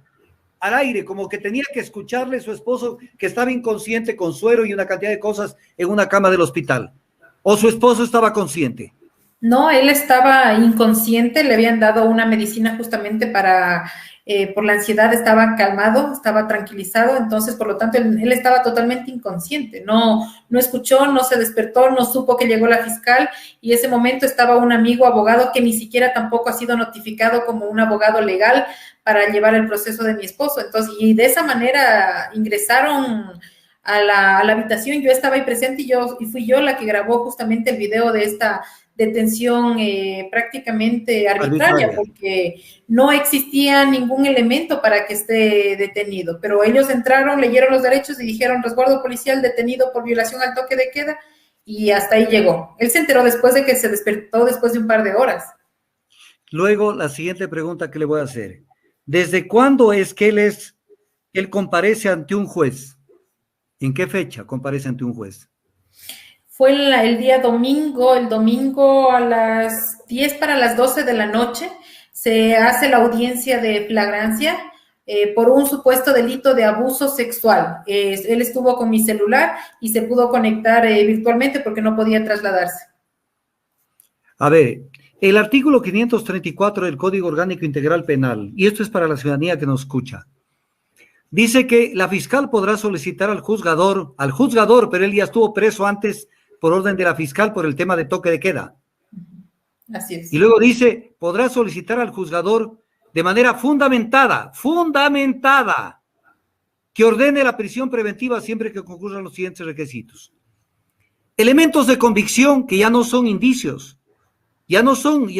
como que tenía que escucharle su esposo que estaba inconsciente con suero y una cantidad de cosas en una cama del hospital. ¿O su esposo estaba consciente? No, él estaba inconsciente, le habían dado una medicina justamente por la ansiedad, estaba calmado, estaba tranquilizado, entonces, por lo tanto, él estaba totalmente inconsciente, no escuchó, no se despertó, no supo que llegó la fiscal, y ese momento estaba un amigo abogado que ni siquiera tampoco ha sido notificado como un abogado legal para llevar el proceso de mi esposo, entonces, y de esa manera ingresaron a la habitación, yo estaba ahí presente y fui yo la que grabó justamente el video de esta detención prácticamente arbitraria, porque no existía ningún elemento para que esté detenido, pero ellos entraron, leyeron los derechos y dijeron resguardo policial detenido por violación al toque de queda, y hasta ahí llegó. Él se enteró después de que se despertó, después de un par de horas. Luego, la siguiente pregunta que le voy a hacer. ¿Desde cuándo es que él comparece ante un juez? ¿En qué fecha comparece ante un juez? Fue el día domingo, el domingo a las 10 para las 12 de la noche, se hace la audiencia de flagrancia por un supuesto delito de abuso sexual. Él estuvo con mi celular y se pudo conectar virtualmente porque no podía trasladarse. A ver, el artículo 534 del Código Orgánico Integral Penal, y esto es para la ciudadanía que nos escucha, dice que la fiscal podrá solicitar al juzgador, pero él ya estuvo preso antes por orden de la fiscal por el tema de toque de queda. Así es. Y luego dice, podrá solicitar al juzgador de manera fundamentada, que ordene la prisión preventiva siempre que concurran los siguientes requisitos. Elementos de convicción que ya no son indicios, ya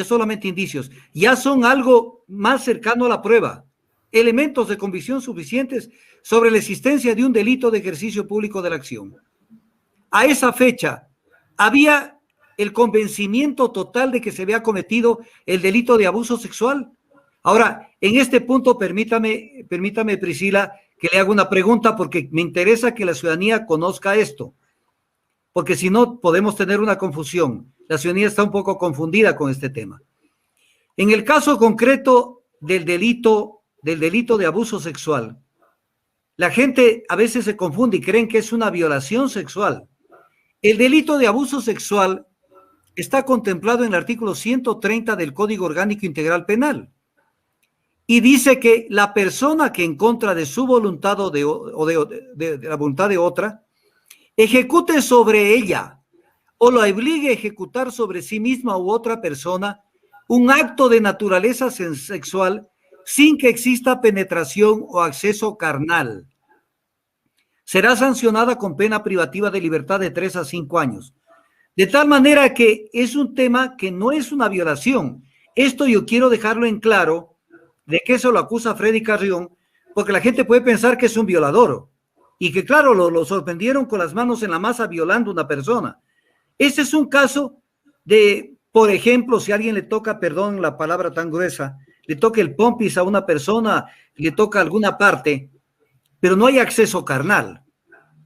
solamente indicios, ya son algo más cercano a la prueba. Elementos de convicción suficientes sobre la existencia de un delito de ejercicio público de la acción. A esa fecha, ¿había el convencimiento total de que se había cometido el delito de abuso sexual? Ahora, en este punto, permítame, Priscila, que le haga una pregunta porque me interesa que la ciudadanía conozca esto, porque si no podemos tener una confusión. La ciudadanía está un poco confundida con este tema. En el caso concreto del delito de abuso sexual, la gente a veces se confunde y creen que es una violación sexual. El delito de abuso sexual está contemplado en el artículo 130 del Código Orgánico Integral Penal y dice que la persona que en contra de su voluntad o de la voluntad de otra ejecute sobre ella o la obligue a ejecutar sobre sí misma u otra persona un acto de naturaleza sexual sin que exista penetración o acceso carnal. Será sancionada con pena privativa de libertad de 3 a 5 años. De tal manera que es un tema que no es una violación. Esto yo quiero dejarlo en claro, de que eso lo acusa Freddy Carrión, porque la gente puede pensar que es un violador y que claro, lo sorprendieron con las manos en la masa violando a una persona. Ese es un caso de, por ejemplo, si a alguien le toca, perdón la palabra tan gruesa, le toca el pompis a una persona, le toca alguna parte, pero no hay acceso carnal.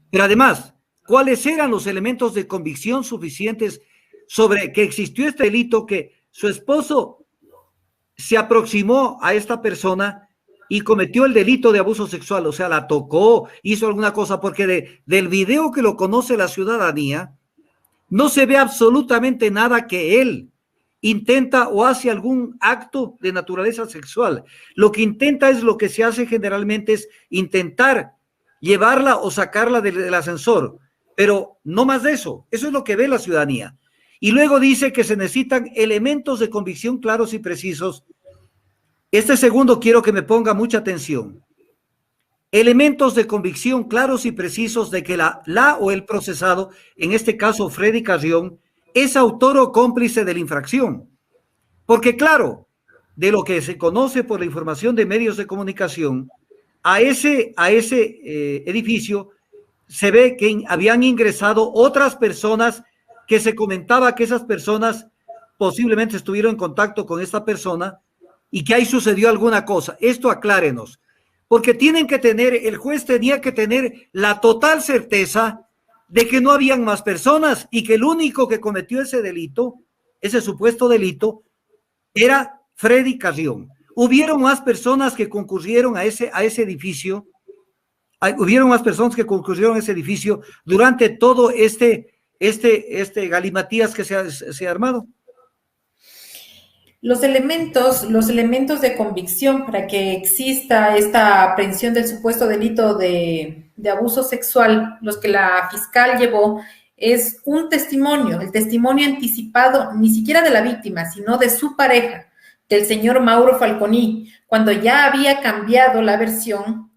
Pero además, ¿cuáles eran los elementos de convicción suficientes sobre que existió este delito, que su esposo se aproximó a esta persona y cometió el delito de abuso sexual? O sea, la tocó, hizo alguna cosa, porque del video que lo conoce la ciudadanía, no se ve absolutamente nada que él intenta o hace algún acto de naturaleza sexual. Lo que intenta es lo que se hace generalmente, es intentar llevarla o sacarla del ascensor, pero no más de eso. Eso es lo que ve la ciudadanía. Y luego dice que se necesitan elementos de convicción claros y precisos. Este segundo quiero que me ponga mucha atención. Elementos de convicción claros y precisos de que la o el procesado, en este caso Freddy Carrión, es autor o cómplice de la infracción. Porque claro, de lo que se conoce por la información de medios de comunicación, a ese edificio se ve que habían ingresado otras personas que se comentaba que esas personas posiblemente estuvieron en contacto con esta persona y que ahí sucedió alguna cosa. Esto aclárenos, porque el juez tenía que tener la total certeza de que no habían más personas y que el único que cometió ese delito, ese supuesto delito, era Freddy Carrión. Hubieron más personas que concurrieron a ese edificio, hubieron más personas que concurrieron a ese edificio durante todo este galimatías que se ha armado. Los elementos de convicción para que exista esta aprehensión del supuesto delito de abuso sexual, los que la fiscal llevó, es un testimonio, el testimonio anticipado ni siquiera de la víctima, sino de su pareja, del señor Mauro Falconi, cuando ya había cambiado la versión,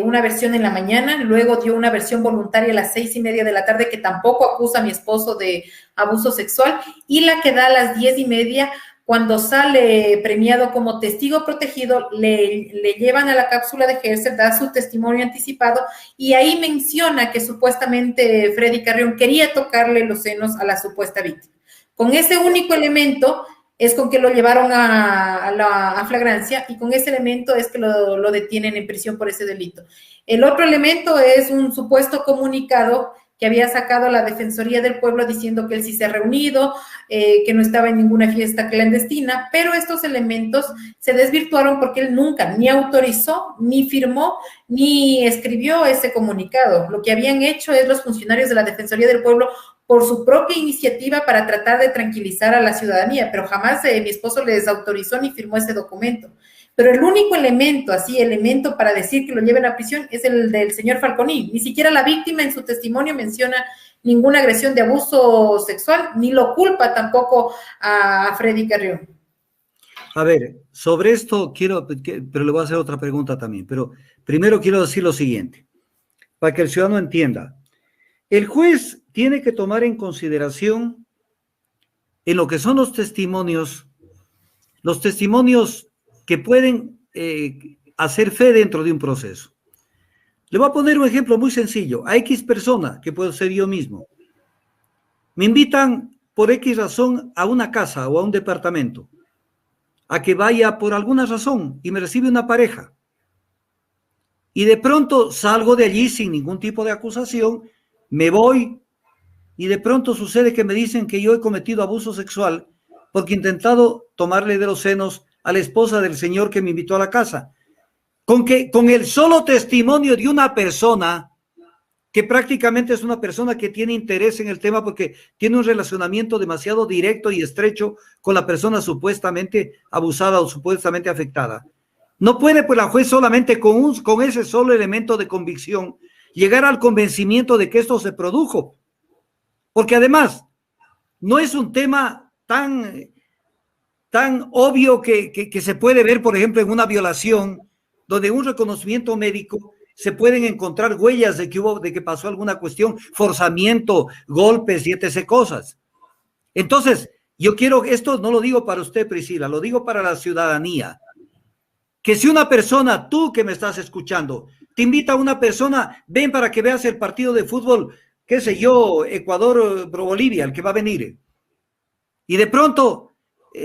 una versión en la mañana, luego dio una versión voluntaria a las 6:30 de la tarde que tampoco acusa a mi esposo de abuso sexual, y la que da a las 10:30, cuando sale premiado como testigo protegido, le llevan a la cápsula de Herser, da su testimonio anticipado y ahí menciona que supuestamente Freddy Carrión quería tocarle los senos a la supuesta víctima. Con ese único elemento es con que lo llevaron a flagrancia y con ese elemento es que lo detienen en prisión por ese delito. El otro elemento es un supuesto comunicado que había sacado la Defensoría del Pueblo diciendo que él sí se ha reunido, que no estaba en ninguna fiesta clandestina, pero estos elementos se desvirtuaron porque él nunca ni autorizó, ni firmó, ni escribió ese comunicado. Lo que habían hecho es los funcionarios de la Defensoría del Pueblo por su propia iniciativa para tratar de tranquilizar a la ciudadanía, pero jamás mi esposo les autorizó ni firmó ese documento. Pero el único elemento para decir que lo lleven a prisión es el del señor Falconi. Ni siquiera la víctima en su testimonio menciona ninguna agresión de abuso sexual, ni lo culpa tampoco a Freddy Carrión. A ver, sobre esto pero le voy a hacer otra pregunta también, pero primero quiero decir lo siguiente, para que el ciudadano entienda. El juez tiene que tomar en consideración en lo que son los testimonios que pueden hacer fe dentro de un proceso. Le voy a poner un ejemplo muy sencillo. A X persona, que puedo ser yo mismo, me invitan por X razón a una casa o a un departamento, a que vaya por alguna razón y me recibe una pareja. Y de pronto salgo de allí sin ningún tipo de acusación, me voy y de pronto sucede que me dicen que yo he cometido abuso sexual porque he intentado tomarle de los senos a la esposa del señor que me invitó a la casa. Con el solo testimonio de una persona que prácticamente es una persona que tiene interés en el tema porque tiene un relacionamiento demasiado directo y estrecho con la persona supuestamente abusada o supuestamente afectada. No puede pues la juez solamente con ese solo elemento de convicción llegar al convencimiento de que esto se produjo. Porque además, no es un tema tan obvio que se puede ver, por ejemplo, en una violación, donde un reconocimiento médico se pueden encontrar huellas de que pasó alguna cuestión, forzamiento, golpes y etc. cosas. Entonces, yo quiero, esto no lo digo para usted, Priscila, lo digo para la ciudadanía, que si una persona, tú que me estás escuchando, te invita a una persona, ven para que veas el partido de fútbol, qué sé yo, Ecuador-Bolivia, el que va a venir, y de pronto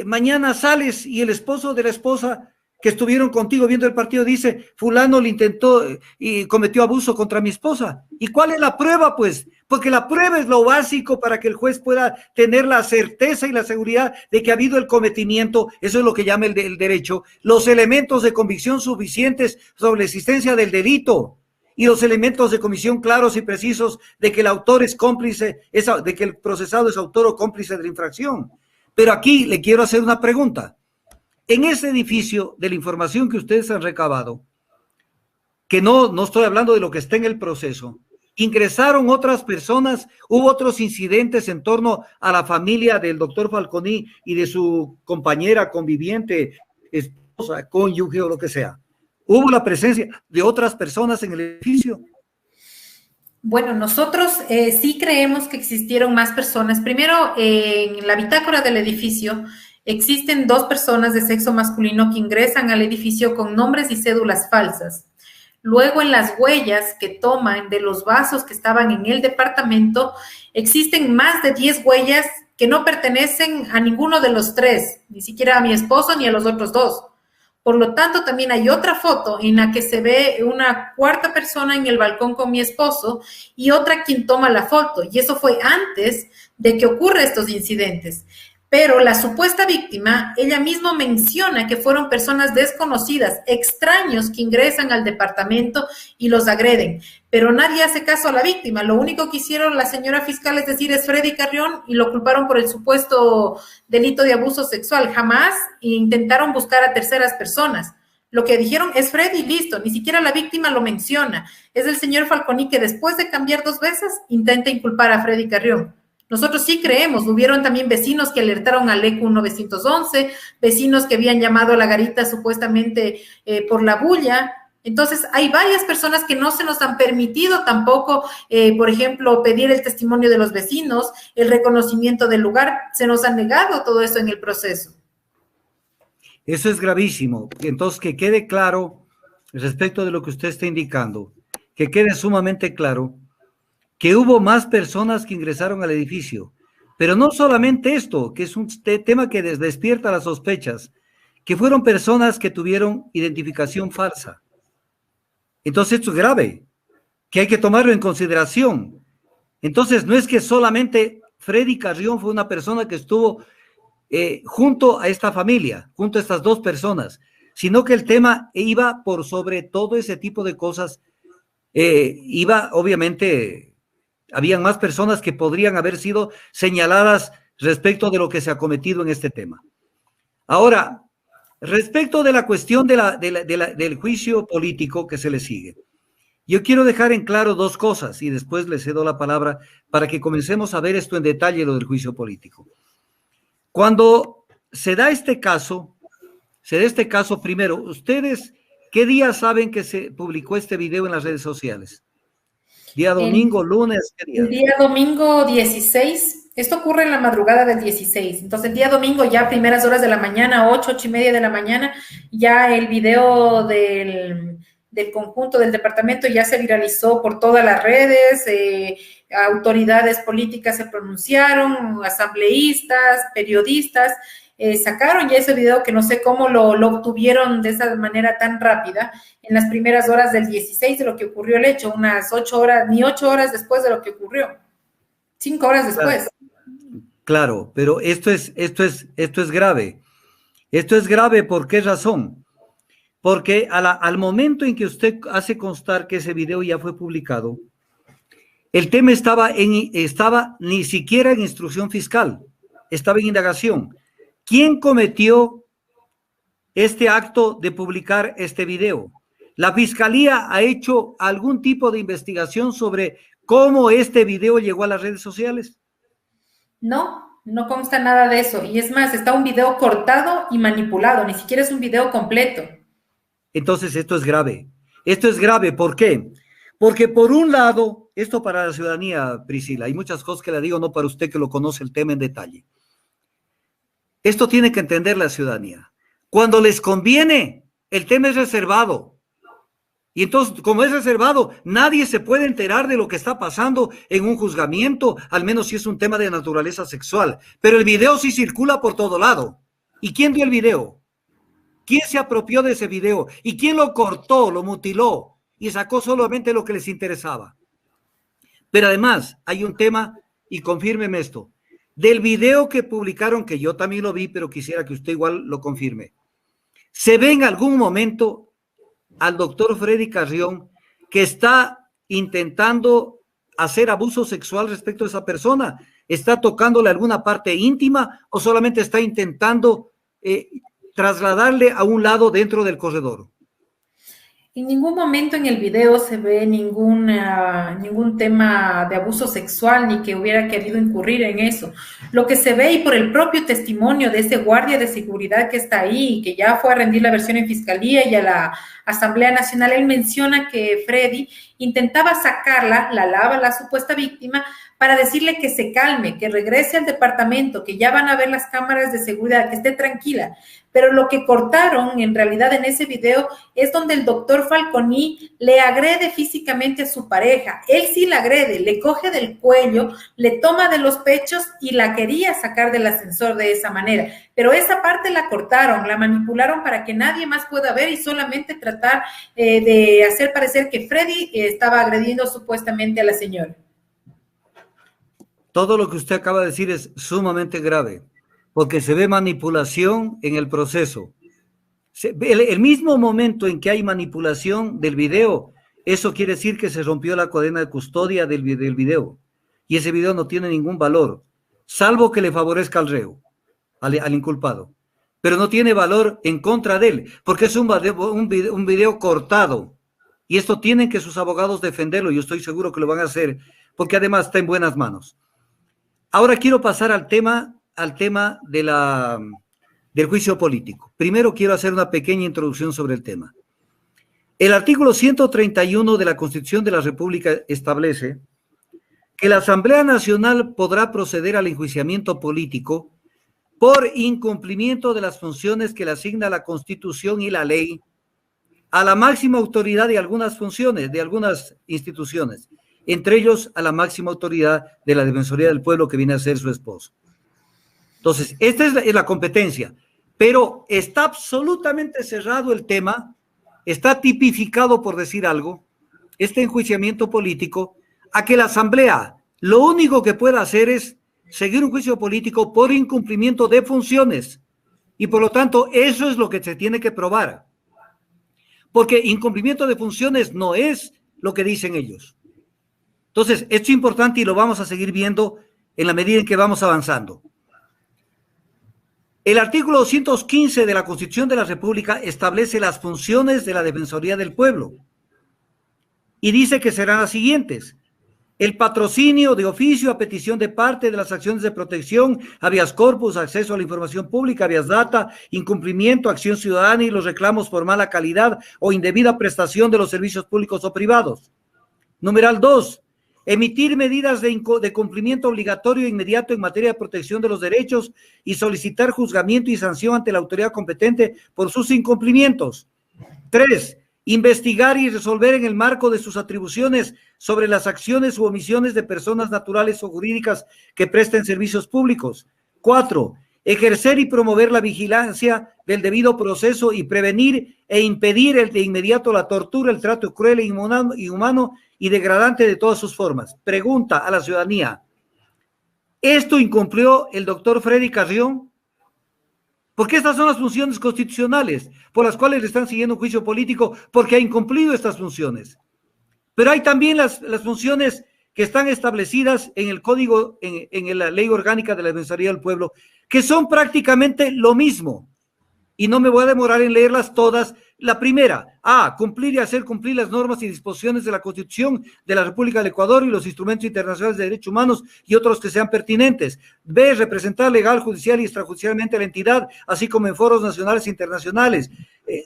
mañana sales y el esposo de la esposa que estuvieron contigo viendo el partido dice, fulano le intentó y cometió abuso contra mi esposa. ¿Y cuál es la prueba? Pues, porque la prueba es lo básico para que el juez pueda tener la certeza y la seguridad de que ha habido el cometimiento, eso es lo que llama el derecho, los elementos de convicción suficientes sobre la existencia del delito y los elementos de comisión claros y precisos de que el autor es cómplice, de que el procesado es autor o cómplice de la infracción. Pero aquí le quiero hacer una pregunta. En ese edificio, de la información que ustedes han recabado, que no estoy hablando de lo que está en el proceso, ingresaron otras personas, hubo otros incidentes en torno a la familia del doctor Falconi y de su compañera, conviviente, esposa, cónyuge o lo que sea. ¿Hubo la presencia de otras personas en el edificio? Bueno, nosotros sí creemos que existieron más personas. Primero, en la bitácora del edificio existen 2 personas de sexo masculino que ingresan al edificio con nombres y cédulas falsas. Luego, en las huellas que toman de los vasos que estaban en el departamento, existen más de 10 huellas que no pertenecen a ninguno de los 3, ni siquiera a mi esposo ni a los otros 2. Por lo tanto, también hay otra foto en la que se ve una 4ª persona en el balcón con mi esposo y otra quien toma la foto. Y eso fue antes de que ocurran estos incidentes. Pero la supuesta víctima, ella misma menciona que fueron personas desconocidas, extraños que ingresan al departamento y los agreden. Pero nadie hace caso a la víctima. Lo único que hicieron la señora fiscal es decir, es Freddy Carrión y lo culparon por el supuesto delito de abuso sexual. Jamás intentaron buscar a terceras personas. Lo que dijeron es Freddy, listo. Ni siquiera la víctima lo menciona. Es el señor Falconi que después de cambiar 2 veces intenta inculpar a Freddy Carrión. Nosotros sí creemos, hubieron también vecinos que alertaron al ECU 911, vecinos que habían llamado a la garita supuestamente por la bulla. Entonces, hay varias personas que no se nos han permitido tampoco, por ejemplo, pedir el testimonio de los vecinos, el reconocimiento del lugar. Se nos ha negado todo eso en el proceso. Eso es gravísimo. Entonces, que quede claro respecto de lo que usted está indicando, que quede sumamente claro que hubo más personas que ingresaron al edificio, pero no solamente esto, que es un tema que despierta las sospechas, que fueron personas que tuvieron identificación falsa. Entonces esto es grave, que hay que tomarlo en consideración. Entonces no es que solamente Freddy Carrión fue una persona que estuvo junto a esta familia, junto a estas 2 personas, sino que el tema iba por sobre todo ese tipo de cosas, iba obviamente... Habían más personas que podrían haber sido señaladas respecto de lo que se ha cometido en este tema. Ahora, respecto de la cuestión del juicio político que se le sigue, yo quiero dejar en claro 2 cosas y después le cedo la palabra para que comencemos a ver esto en detalle, lo del juicio político. Cuando se da este caso, primero, ¿ustedes qué día saben que se publicó este video en las redes sociales? ¿Día domingo, lunes? ¿Qué día? El día domingo 16. Esto ocurre en la madrugada del 16. Entonces, el día domingo, ya a primeras horas de la mañana, 8:30 de la mañana, ya el video del conjunto del departamento ya se viralizó por todas las redes. Autoridades políticas se pronunciaron, asambleístas, periodistas. Sacaron ya ese video que no sé cómo lo obtuvieron de esa manera tan rápida en las primeras horas del 16 de lo que ocurrió el hecho, unas 8 horas, ni 8 horas después de lo que ocurrió, 5 horas después. Claro, pero esto es grave. Esto es grave, ¿por qué razón? Porque al momento en que usted hace constar que ese video ya fue publicado, el tema estaba ni siquiera en instrucción fiscal, estaba en indagación. ¿Quién cometió este acto de publicar este video? ¿La fiscalía ha hecho algún tipo de investigación sobre cómo este video llegó a las redes sociales? No, No consta nada de eso. Y es más, está un video cortado y manipulado, ni siquiera es un video completo. Entonces esto es grave. Esto es grave, ¿por qué? Porque por un lado, esto para la ciudadanía, Priscila, hay muchas cosas que le digo, no para usted que lo conoce el tema en detalle. Esto tiene que entender la ciudadanía. Cuando les conviene, el tema es reservado. Y entonces, como es reservado, nadie se puede enterar de lo que está pasando en un juzgamiento, al menos si es un tema de naturaleza sexual. Pero el video sí circula por todo lado. ¿Y quién dio el video? ¿Quién se apropió de ese video? ¿Y quién lo cortó, lo mutiló y sacó solamente lo que les interesaba? Pero además, hay un tema, y confírmeme esto, del video que publicaron, que yo también lo vi, pero quisiera que usted igual lo confirme. ¿Se ve en algún momento al doctor Freddy Carrión que está intentando hacer abuso sexual respecto a esa persona? ¿Está tocándole alguna parte íntima o solamente está intentando trasladarle a un lado dentro del corredor? En ningún momento en el video se ve ningún tema de abuso sexual ni que hubiera querido incurrir en eso. Lo que se ve, y por el propio testimonio de ese guardia de seguridad que está ahí, que ya fue a rendir la versión en fiscalía y a la Asamblea Nacional, él menciona que Freddy intentaba sacarla, la supuesta víctima, para decirle que se calme, que regrese al departamento, que ya van a ver las cámaras de seguridad, que esté tranquila. Pero lo que cortaron en realidad en ese video es donde el doctor Falconi le agrede físicamente a su pareja. Él sí la agrede, le coge del cuello, le toma de los pechos y la quería sacar del ascensor de esa manera. Pero esa parte la cortaron, la manipularon para que nadie más pueda ver y solamente tratar de hacer parecer que Freddy estaba agrediendo supuestamente a la señora. Todo lo que usted acaba de decir es sumamente grave, porque se ve manipulación en el proceso. El mismo momento en que hay manipulación del video, eso quiere decir que se rompió la cadena de custodia del video. Y ese video no tiene ningún valor, salvo que le favorezca al reo, al inculpado. Pero no tiene valor en contra de él, porque es un video cortado. Y esto tienen que sus abogados defenderlo, y yo estoy seguro que lo van a hacer, porque además está en buenas manos. Ahora quiero pasar al tema del juicio político. Primero quiero hacer una pequeña introducción sobre el tema. El artículo 131 de la Constitución de la República establece que la Asamblea Nacional podrá proceder al enjuiciamiento político por incumplimiento de las funciones que le asigna la Constitución y la ley a la máxima autoridad de algunas funciones, de algunas instituciones, entre ellos a la máxima autoridad de la Defensoría del Pueblo, que viene a ser su esposo. Entonces, esta es la competencia, pero está absolutamente cerrado el tema, está tipificado, por decir algo, este enjuiciamiento político, a que la Asamblea lo único que pueda hacer es seguir un juicio político por incumplimiento de funciones, y por lo tanto, eso es lo que se tiene que probar, porque incumplimiento de funciones no es lo que dicen ellos. Entonces, esto es importante y lo vamos a seguir viendo en la medida en que vamos avanzando. El artículo 215 de la Constitución de la República establece las funciones de la Defensoría del Pueblo y dice que serán las siguientes: el patrocinio de oficio a petición de parte de las acciones de protección, habeas corpus, acceso a la información pública, habeas data, incumplimiento, acción ciudadana y los reclamos por mala calidad o indebida prestación de los servicios públicos o privados. Numeral 2. Emitir medidas de cumplimiento obligatorio e inmediato en materia de protección de los derechos y solicitar juzgamiento y sanción ante la autoridad competente por sus incumplimientos. 3. Investigar y resolver en el marco de sus atribuciones sobre las acciones u omisiones de personas naturales o jurídicas que presten servicios públicos. 4. Ejercer y promover la vigilancia del debido proceso y prevenir e impedir de inmediato la tortura, el trato cruel e inhumano y degradante de todas sus formas. Pregunta a la ciudadanía: ¿esto incumplió el doctor Freddy Carrión? Porque estas son las funciones constitucionales por las cuales le están siguiendo un juicio político, porque ha incumplido estas funciones. Pero hay también las funciones que están establecidas en el Código, en la Ley Orgánica de la Defensoría del Pueblo, que son prácticamente lo mismo. Y no me voy a demorar en leerlas todas, La primera, A, cumplir y hacer cumplir las normas y disposiciones de la Constitución de la República del Ecuador y los instrumentos internacionales de derechos humanos y otros que sean pertinentes. B, representar legal, judicial y extrajudicialmente a la entidad, así como en foros nacionales e internacionales.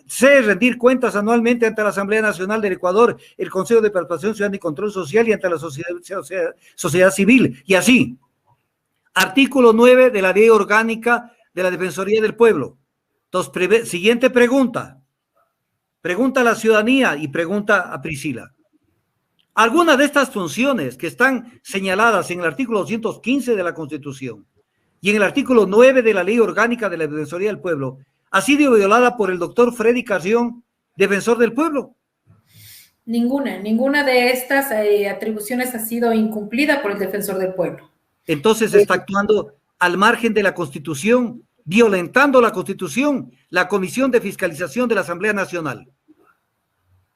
C, rendir cuentas anualmente ante la Asamblea Nacional del Ecuador, el Consejo de Participación Ciudadana y Control Social y ante la sociedad civil. Y así, artículo 9 de la Ley Orgánica de la Defensoría del Pueblo. Entonces, siguiente pregunta. Pregunta a la ciudadanía y pregunta a Priscila. Algunas de estas funciones que están señaladas en el artículo 215 de la Constitución y en el artículo 9 de la Ley Orgánica de la Defensoría del Pueblo ha sido violada por el doctor Freddy Carrión, defensor del pueblo. Ninguna de estas atribuciones ha sido incumplida por el defensor del pueblo. Entonces está actuando al margen de la Constitución, violentando la Constitución, la Comisión de Fiscalización de la Asamblea Nacional.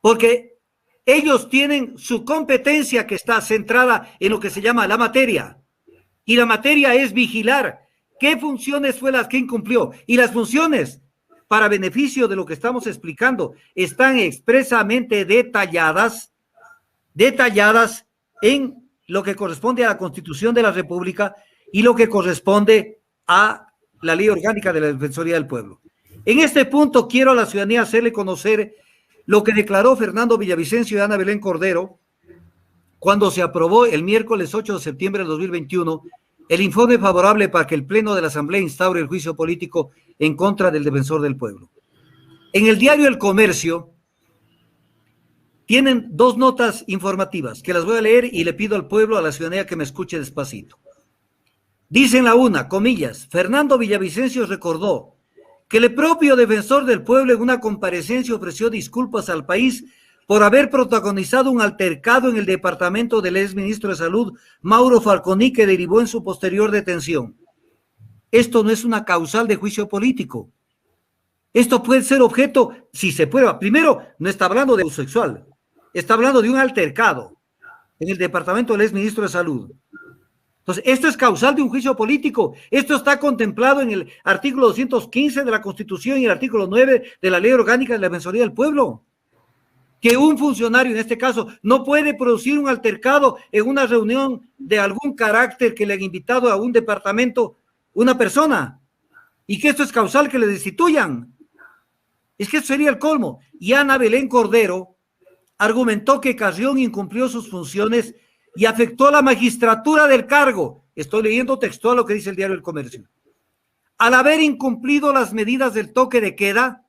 Porque ellos tienen su competencia que está centrada en lo que se llama la materia. Y la materia es vigilar qué funciones fue las que incumplió. Y las funciones, para beneficio de lo que estamos explicando, están expresamente detalladas en lo que corresponde a la Constitución de la República y lo que corresponde a la Ley Orgánica de la Defensoría del Pueblo. En este punto quiero a la ciudadanía hacerle conocer lo que declaró Fernando Villavicencio y Ana Belén Cordero cuando se aprobó el miércoles 8 de septiembre de 2021 el informe favorable para que el Pleno de la Asamblea instaure el juicio político en contra del defensor del pueblo. En el diario El Comercio tienen dos notas informativas que las voy a leer y le pido al pueblo, a la ciudadanía, que me escuche despacito. Dice en la una, comillas, Fernando Villavicencio recordó que el propio defensor del pueblo en una comparecencia ofreció disculpas al país por haber protagonizado un altercado en el departamento del exministro de Salud, Mauro Falconi, que derivó en su posterior detención. Esto no es una causal de juicio político. Esto puede ser objeto, si se prueba. Primero, no está hablando de abuso sexual, está hablando de un altercado en el departamento del exministro de Salud. Entonces, esto es causal de un juicio político. Esto está contemplado en el artículo 215 de la Constitución y el artículo 9 de la Ley Orgánica de la Defensoría del Pueblo. Que un funcionario, en este caso, no puede producir un altercado en una reunión de algún carácter que le han invitado a un departamento una persona. Y que esto es causal que le destituyan. Es que eso sería el colmo. Y Ana Belén Cordero argumentó que Carrión incumplió sus funciones y afectó a la magistratura del cargo. Estoy leyendo textual lo que dice el diario El Comercio. Al haber incumplido las medidas del toque de queda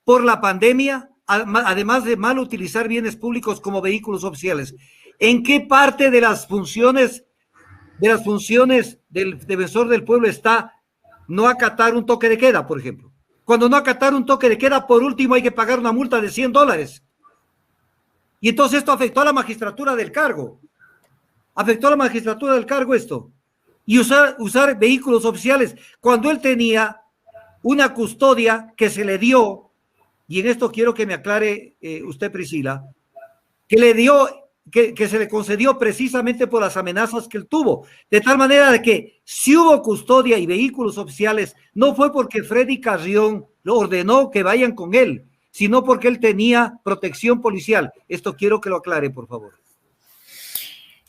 por la pandemia, además de mal utilizar bienes públicos como vehículos oficiales. ¿En qué parte de las funciones del defensor del pueblo está no acatar un toque de queda, por ejemplo? Cuando no acatar un toque de queda, por último hay que pagar una multa de $100. Y entonces esto afectó a la magistratura del cargo. Afectó a la magistratura del cargo esto. Y usar vehículos oficiales cuando él tenía una custodia que se le dio, y en esto quiero que me aclare usted, Priscila, que le dio, que se le concedió precisamente por las amenazas que él tuvo. De tal manera de que si hubo custodia y vehículos oficiales, no fue porque Freddy Carrión lo ordenó que vayan con él, sino porque él tenía protección policial. Esto quiero que lo aclare, por favor.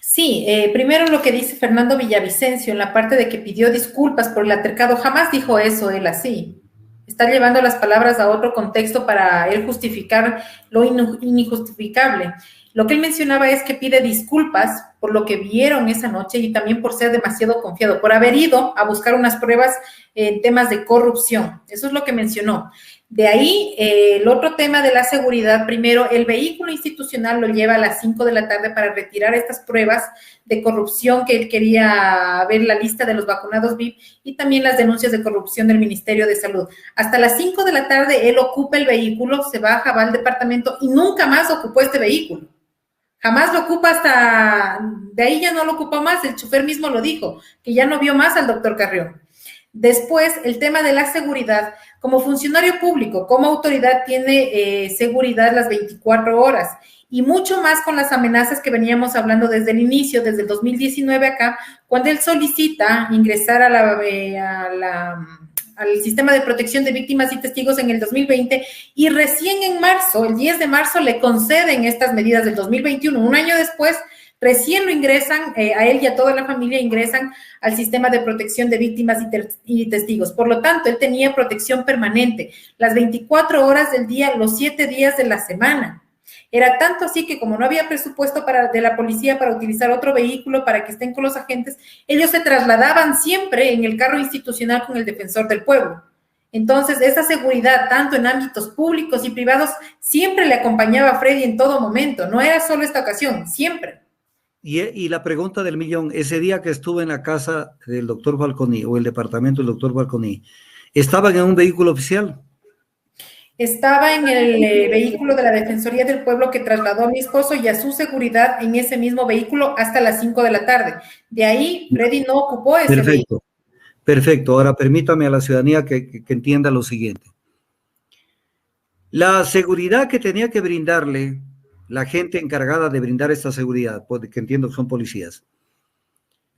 Sí, primero lo que dice Fernando Villavicencio en la parte de que pidió disculpas por el altercado, jamás dijo eso él así. Está llevando las palabras a otro contexto para él justificar lo injustificable. Lo que él mencionaba es que pide disculpas por lo que vieron esa noche y también por ser demasiado confiado, por haber ido a buscar unas pruebas en temas de corrupción. Eso es lo que mencionó. De ahí, el otro tema de la seguridad, primero, el vehículo institucional lo lleva a las 5 de la tarde para retirar estas pruebas de corrupción que él quería ver la lista de los vacunados VIP y también las denuncias de corrupción del Ministerio de Salud. Hasta las 5 de la tarde, él ocupa el vehículo, se baja, va al departamento y nunca más ocupó este vehículo. Jamás lo ocupa hasta, de ahí ya no lo ocupó más, el chofer mismo lo dijo, que ya no vio más al doctor Carrión. Después, el tema de la seguridad. Como funcionario público, como autoridad, tiene seguridad las 24 horas y mucho más con las amenazas que veníamos hablando desde el inicio, desde el 2019 acá, cuando él solicita ingresar a al sistema de protección de víctimas y testigos en el 2020 y recién en marzo, el 10 de marzo, le conceden estas medidas del 2021. Un año después, recién lo ingresan, a él y a toda la familia ingresan al sistema de protección de víctimas y testigos. Por lo tanto, él tenía protección permanente, las 24 horas del día, los 7 días de la semana. Era tanto así que como no había presupuesto de la policía para utilizar otro vehículo para que estén con los agentes, ellos se trasladaban siempre en el carro institucional con el defensor del pueblo. Entonces, esa seguridad, tanto en ámbitos públicos y privados, siempre le acompañaba a Freddy en todo momento. No era solo esta ocasión, siempre. Y la pregunta del millón, ese día que estuve en la casa del doctor Falconi o el departamento del doctor Falconi, ¿estaban en un vehículo oficial? Estaba en el vehículo de la Defensoría del Pueblo que trasladó a mi esposo y a su seguridad en ese mismo vehículo hasta las 5 de la tarde. De ahí, Freddy no ocupó ese vehículo. Perfecto. Ahora permítame a la ciudadanía que entienda lo siguiente. La seguridad que tenía que brindarle la gente encargada de brindar esta seguridad, que entiendo que son policías.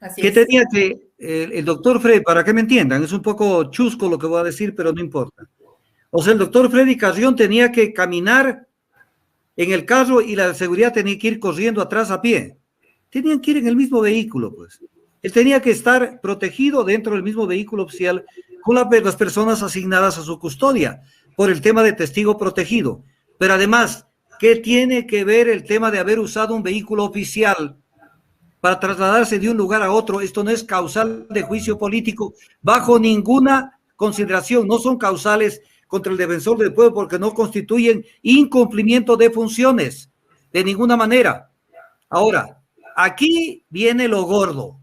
Así es. Tenía que, el doctor Freddy, para que me entiendan, es un poco chusco lo que voy a decir, pero no importa. O sea, el doctor Freddy Carrión tenía que caminar en el carro y la seguridad tenía que ir corriendo atrás a pie. Tenían que ir en el mismo vehículo, pues. Él tenía que estar protegido dentro del mismo vehículo oficial con las personas asignadas a su custodia por el tema de testigo protegido. Pero además, ¿qué tiene que ver el tema de haber usado un vehículo oficial para trasladarse de un lugar a otro? Esto no es causal de juicio político bajo ninguna consideración. No son causales contra el defensor del pueblo porque no constituyen incumplimiento de funciones de ninguna manera. Ahora, aquí viene lo gordo.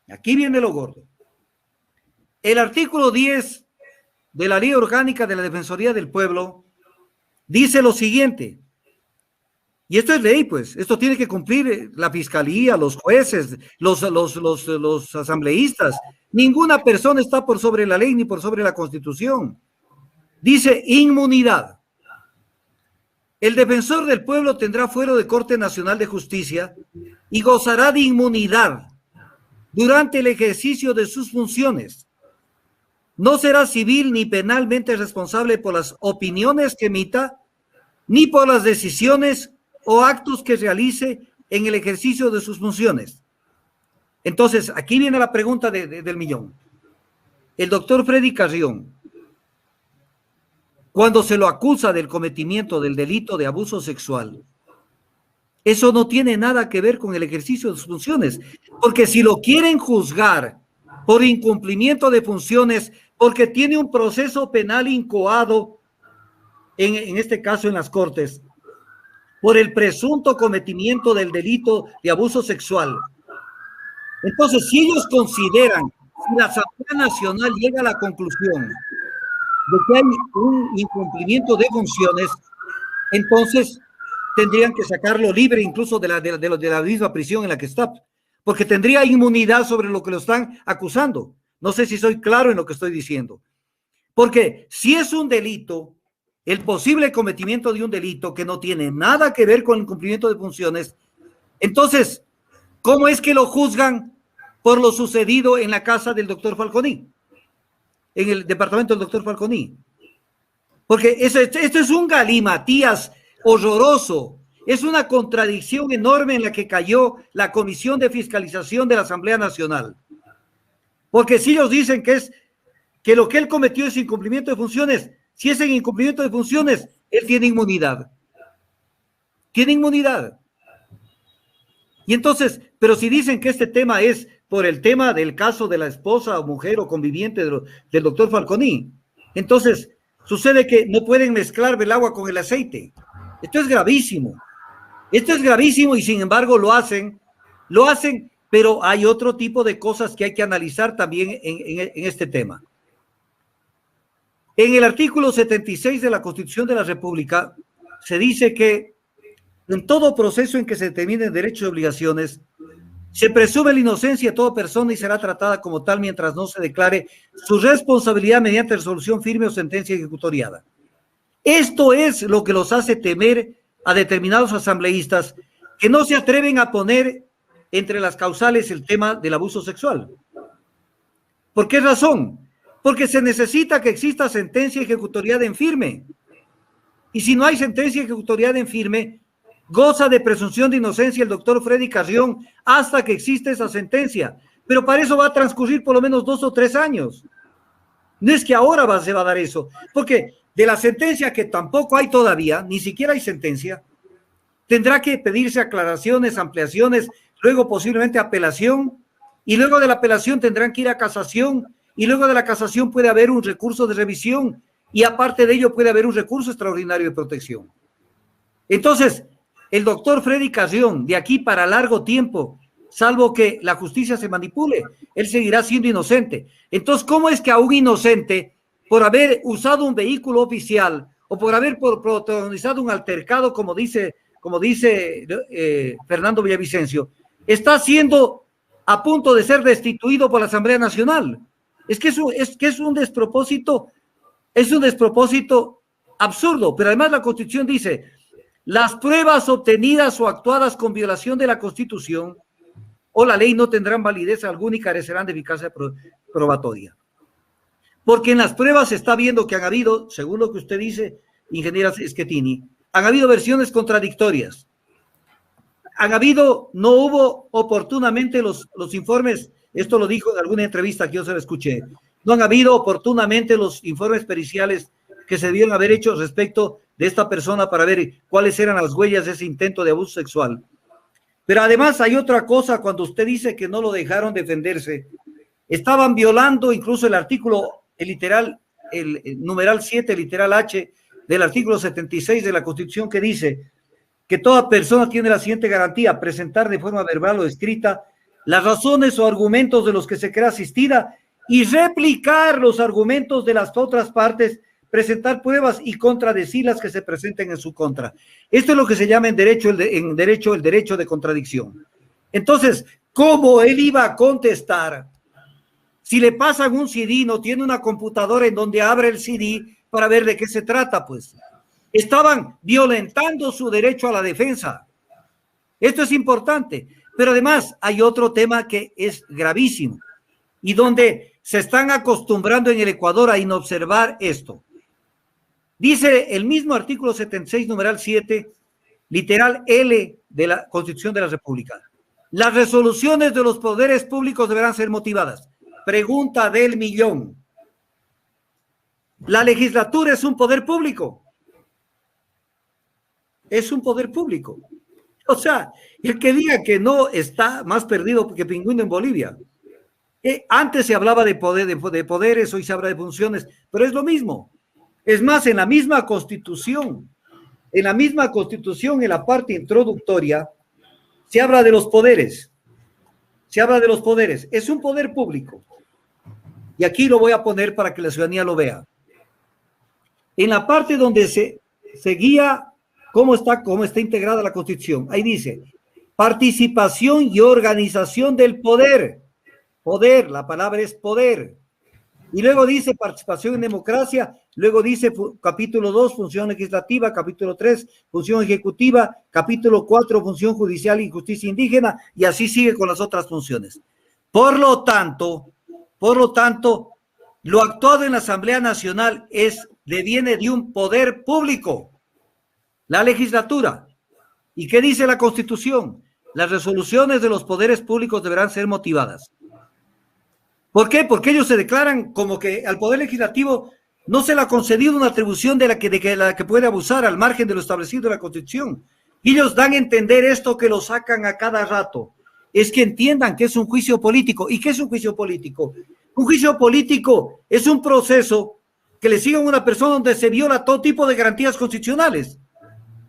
Aquí viene lo gordo. El artículo 10 de la Ley Orgánica de la Defensoría del Pueblo dice lo siguiente. Y esto es ley, pues. Esto tiene que cumplir la fiscalía, los jueces, los asambleístas. Ninguna persona está por sobre la ley ni por sobre la Constitución. Dice inmunidad. El defensor del pueblo tendrá fuero de Corte Nacional de Justicia y gozará de inmunidad durante el ejercicio de sus funciones. No será civil ni penalmente responsable por las opiniones que emita, ni por las decisiones o actos que realice en el ejercicio de sus funciones. Entonces, aquí viene la pregunta del millón. El doctor Freddy Carrión, cuando se lo acusa del cometimiento del delito de abuso sexual, eso no tiene nada que ver con el ejercicio de sus funciones, porque si lo quieren juzgar por incumplimiento de funciones, porque tiene un proceso penal incoado, en este caso en las Cortes, por el presunto cometimiento del delito de abuso sexual. Entonces, si ellos consideran, si la Asamblea Nacional llega a la conclusión de que hay un incumplimiento de funciones, entonces tendrían que sacarlo libre incluso de la misma prisión en la que está, porque tendría inmunidad sobre lo que lo están acusando. No sé si soy claro en lo que estoy diciendo. Porque si es un delito, el posible cometimiento de un delito que no tiene nada que ver con el cumplimiento de funciones, entonces, ¿cómo es que lo juzgan por lo sucedido en la casa del doctor Falconi? En el departamento del doctor Falconi. Porque esto es un galimatías horroroso. Es una contradicción enorme en la que cayó la Comisión de Fiscalización de la Asamblea Nacional. Porque si ellos dicen que lo que él cometió es incumplimiento de funciones, si es en incumplimiento de funciones, él tiene inmunidad. Tiene inmunidad. Y entonces, pero si dicen que este tema es por el tema del caso de la esposa o mujer o conviviente del doctor Falconi, entonces sucede que no pueden mezclar el agua con el aceite. Esto es gravísimo. Esto es gravísimo y sin embargo lo hacen, pero hay otro tipo de cosas que hay que analizar también en este tema. En el artículo 76 de la Constitución de la República se dice que en todo proceso en que se determinen derechos y obligaciones, se presume la inocencia de toda persona y será tratada como tal mientras no se declare su responsabilidad mediante resolución firme o sentencia ejecutoriada. Esto es lo que los hace temer a determinados asambleístas que no se atreven a poner entre las causales el tema del abuso sexual. ¿Por qué razón? porque se necesita que exista sentencia ejecutoriada en firme. Y si no hay sentencia ejecutoriada en firme, goza de presunción de inocencia el doctor Freddy Carrión hasta que existe esa sentencia. Pero para eso va a transcurrir por lo menos 2 o 3 años. No es que ahora se va a dar eso, porque de la sentencia que tampoco hay todavía, ni siquiera hay sentencia, tendrá que pedirse aclaraciones, ampliaciones, luego posiblemente apelación, y luego de la apelación tendrán que ir a casación, y luego de la casación puede haber un recurso de revisión, y aparte de ello puede haber un recurso extraordinario de protección. Entonces, el doctor Freddy Carrión, de aquí para largo tiempo, salvo que la justicia se manipule, él seguirá siendo inocente. Entonces, ¿cómo es que a un inocente, por haber usado un vehículo oficial o por haber protagonizado un altercado, como dice Fernando Villavicencio, está siendo a punto de ser destituido por la Asamblea Nacional? Es que es un despropósito absurdo, pero además la Constitución dice: las pruebas obtenidas o actuadas con violación de la Constitución o la ley no tendrán validez alguna y carecerán de eficacia probatoria. Porque en las pruebas se está viendo que han habido, según lo que usted dice, ingeniera Schettini, han habido versiones contradictorias. No hubo oportunamente los informes, esto lo dijo en alguna entrevista que yo se lo escuché, no han habido oportunamente los informes periciales que se debieron haber hecho respecto de esta persona para ver cuáles eran las huellas de ese intento de abuso sexual. Pero además hay otra cosa, cuando usted dice que no lo dejaron defenderse, estaban violando incluso el artículo, el numeral 7, literal H, del artículo 76 de la Constitución, que dice que toda persona tiene la siguiente garantía: presentar de forma verbal o escrita las razones o argumentos de los que se crea asistida y replicar los argumentos de las otras partes, presentar pruebas y contradecir las que se presenten en su contra. Esto es lo que se llama en derecho el derecho de contradicción. Entonces, ¿cómo él iba a contestar si le pasan un CD, no tiene una computadora en donde abre el CD para ver de qué se trata? Pues estaban violentando su derecho a la defensa. Esto es importante, pero además hay otro tema que es gravísimo y donde se están acostumbrando en el Ecuador a inobservar esto. Dice el mismo artículo 76, numeral 7, literal L de la Constitución de la República: las resoluciones de los poderes públicos deberán ser motivadas. Pregunta del millón: ¿la legislatura es un poder público? Es un poder público. O sea, el que diga que no está más perdido que pingüino en Bolivia. Antes se hablaba de poderes, hoy se habla de funciones, pero es lo mismo. Es más, en la misma Constitución, en la parte introductoria, se habla de los poderes. Es un poder público. Y aquí lo voy a poner para que la ciudadanía lo vea. En la parte donde se guía cómo está integrada la Constitución, ahí dice: participación y organización del poder. Poder, la palabra es poder. Y luego dice participación en democracia, luego dice capítulo 2, función legislativa, capítulo 3, función ejecutiva, capítulo 4, función judicial y justicia indígena, y así sigue con las otras funciones. Por lo tanto, lo actuado en la Asamblea Nacional deviene de un poder público, la legislatura. ¿Y qué dice la Constitución? Las resoluciones de los poderes públicos deberán ser motivadas. ¿Por qué? Porque ellos se declaran como que al Poder Legislativo no se le ha concedido una atribución de la que puede abusar al margen de lo establecido en la Constitución. Y ellos dan a entender esto, que lo sacan a cada rato. Es que entiendan que es un juicio político. ¿Y qué es un juicio político? Un juicio político es un proceso que le sigue a una persona donde se viola todo tipo de garantías constitucionales.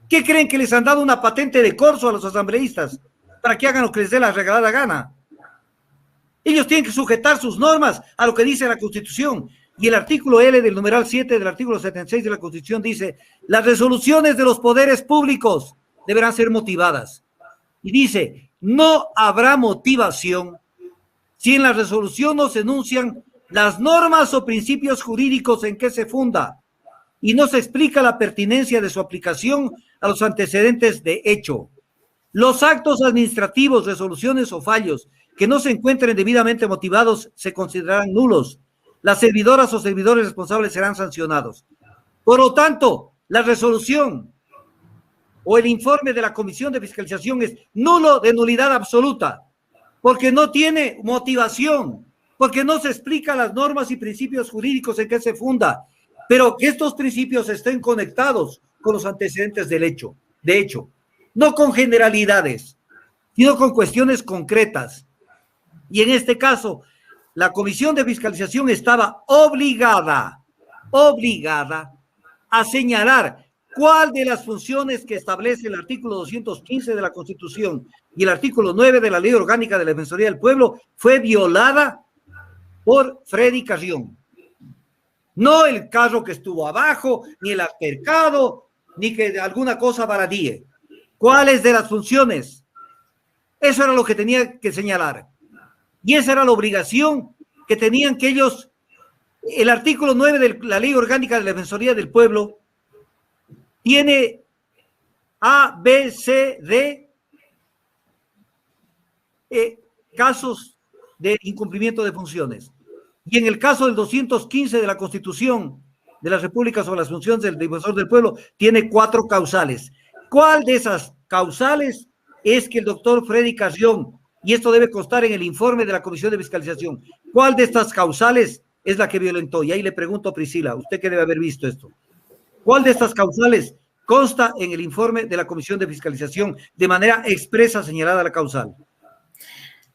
¿Qué creen, que les han dado una patente de corso a los asambleístas para que hagan lo que les dé la regalada gana? Ellos tienen que sujetar sus normas a lo que dice la Constitución. Y el artículo L del numeral 7 del artículo 76 de la Constitución dice: las resoluciones de los poderes públicos deberán ser motivadas. Y dice: no habrá motivación si en la resolución no se enuncian las normas o principios jurídicos en que se funda y no se explica la pertinencia de su aplicación a los antecedentes de hecho. Los actos administrativos, resoluciones o fallos que no se encuentren debidamente motivados se considerarán nulos. las servidoras o servidores responsables serán sancionados. Por lo tanto, la resolución o el informe de la Comisión de Fiscalización es nulo, de nulidad absoluta, porque no tiene motivación, porque no se explica las normas y principios jurídicos en que se funda, pero que estos principios estén conectados con los antecedentes del hecho, de hecho, no con generalidades, sino con cuestiones concretas. Y en este caso, la Comisión de Fiscalización estaba obligada a señalar cuál de las funciones que establece el artículo 215 de la Constitución y el artículo 9 de la Ley Orgánica de la Defensoría del Pueblo fue violada por Freddy Carrión. No el carro que estuvo abajo, ni el altercado, ni que alguna cosa baradíe. ¿Cuáles de las funciones? Eso era lo que tenía que señalar. Y esa era la obligación que tenían que ellos. El artículo 9 de la Ley Orgánica de la Defensoría del Pueblo tiene A, B, C, D casos de incumplimiento de funciones. Y en el caso del 215 de la Constitución de la República sobre las funciones del Defensor del Pueblo, tiene 4 causales. ¿Cuál de esas causales es que el doctor Freddy Carrión, y esto debe constar en el informe de la Comisión de Fiscalización, cuál de estas causales es la que violentó? Y ahí le pregunto a Priscila, usted que debe haber visto esto, ¿cuál de estas causales consta en el informe de la Comisión de Fiscalización de manera expresa señalada la causal?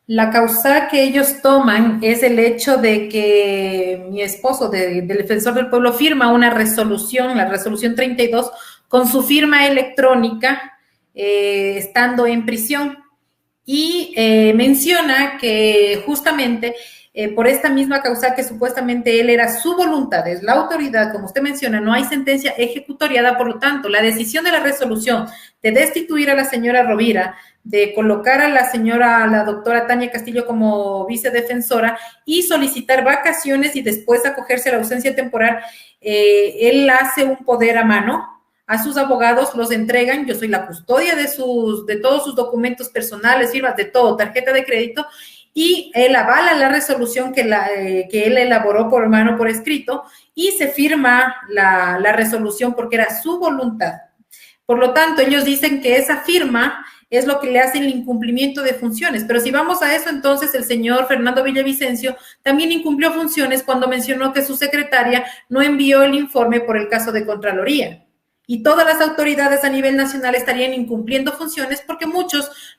La causal que ellos toman es el hecho de que mi esposo, del Defensor del Pueblo, firma una resolución, la resolución 32, con su firma electrónica, estando en prisión. Y menciona que justamente por esta misma causa que supuestamente él era su voluntad, es la autoridad, como usted menciona, no hay sentencia ejecutoriada, por lo tanto, la decisión de la resolución de destituir a la señora Rovira, de colocar a la doctora Tania Castillo como vicedefensora y solicitar vacaciones y después acogerse a la ausencia temporal, él hace un poder a mano. A sus abogados los entregan, yo soy la custodia de todos sus documentos personales, firmas de todo, tarjeta de crédito, y él avala la resolución que él elaboró por mano, por escrito, y se firma la resolución porque era su voluntad. Por lo tanto, ellos dicen que esa firma es lo que le hace el incumplimiento de funciones. Pero si vamos a eso, entonces el señor Fernando Villavicencio también incumplió funciones cuando mencionó que su secretaria no envió el informe por el caso de Contraloría. Y todas las autoridades a nivel nacional estarían incumpliendo funciones porque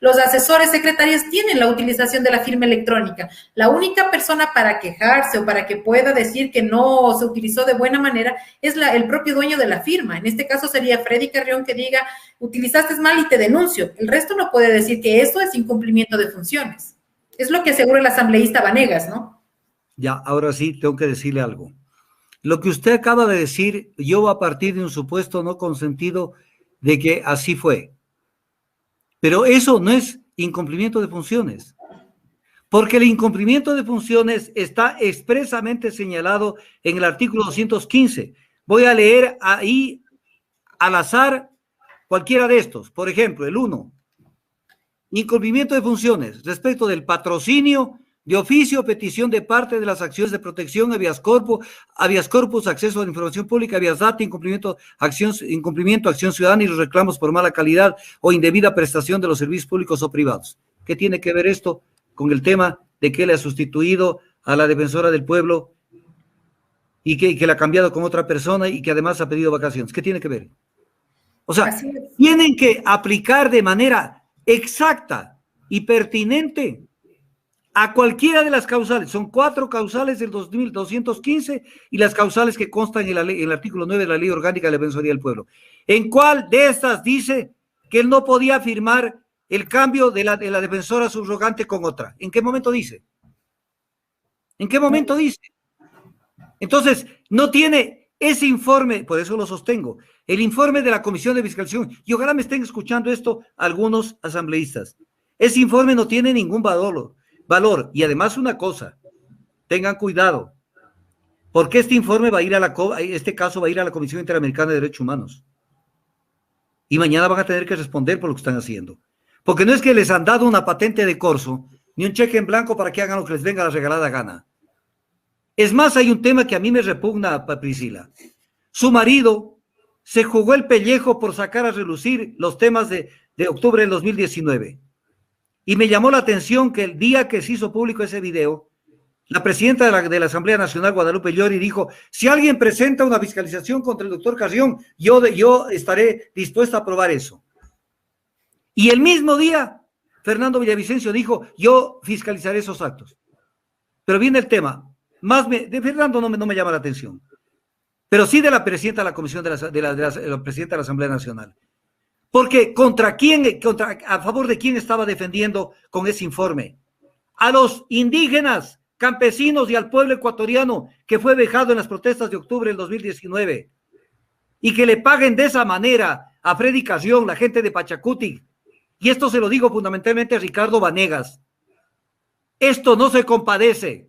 los asesores secretarios tienen la utilización de la firma electrónica. La única persona para quejarse o para que pueda decir que no se utilizó de buena manera es el propio dueño de la firma. En este caso sería Freddy Carrión, que diga, utilizaste mal y te denuncio. El resto no puede decir que eso es incumplimiento de funciones. Es lo que asegura el asambleísta Vanegas, ¿no? Ya, ahora sí, tengo que decirle algo. Lo que usted acaba de decir, yo a partir de un supuesto no consentido de que así fue. Pero eso no es incumplimiento de funciones, porque el incumplimiento de funciones está expresamente señalado en el artículo 215. Voy a leer ahí al azar cualquiera de estos. Por ejemplo, el 1. Incumplimiento de funciones respecto del patrocinio de oficio, petición de parte de las acciones de protección, habeas corpus, acceso a la información pública, habeas data, incumplimiento, acción ciudadana y los reclamos por mala calidad o indebida prestación de los servicios públicos o privados. ¿Qué tiene que ver esto con el tema de que él ha sustituido a la defensora del pueblo y que la ha cambiado con otra persona y que además ha pedido vacaciones? ¿Qué tiene que ver? O sea, tienen que aplicar de manera exacta y pertinente a cualquiera de las causales. Son 4 causales del 2215 y las causales que constan en el artículo 9 de la Ley Orgánica de la Defensoría del Pueblo. ¿En cuál de estas dice que él no podía firmar el cambio de la defensora subrogante con otra? ¿En qué momento dice? ¿En qué momento dice? Entonces, no tiene ese informe, por eso lo sostengo, el informe de la Comisión de Fiscalización, y ojalá me estén escuchando esto algunos asambleístas. Ese informe no tiene ningún valor. Y además una cosa, tengan cuidado, porque este informe va a ir este caso va a ir a la Comisión Interamericana de Derechos Humanos. Y mañana van a tener que responder por lo que están haciendo. Porque no es que les han dado una patente de corso, ni un cheque en blanco para que hagan lo que les venga a la regalada gana. Es más, hay un tema que a mí me repugna, Priscila. Su marido se jugó el pellejo por sacar a relucir los temas de octubre del 2019. Y me llamó la atención que el día que se hizo público ese video, la presidenta de la Asamblea Nacional, Guadalupe Llori, dijo, si alguien presenta una fiscalización contra el doctor Carrión, yo estaré dispuesta a aprobar eso. Y el mismo día, Fernando Villavicencio dijo, yo fiscalizaré esos actos. Pero viene el tema, de Fernando no me llama la atención, pero sí de la presidenta de la Comisión de la presidenta de la Asamblea Nacional. Porque a favor de quién estaba defendiendo con ese informe. A los indígenas, campesinos y al pueblo ecuatoriano que fue vejado en las protestas de octubre del 2019. Y que le paguen de esa manera a Freddy Carrión, la gente de Pachacuti. Y esto se lo digo fundamentalmente a Ricardo Vanegas. Esto no se compadece.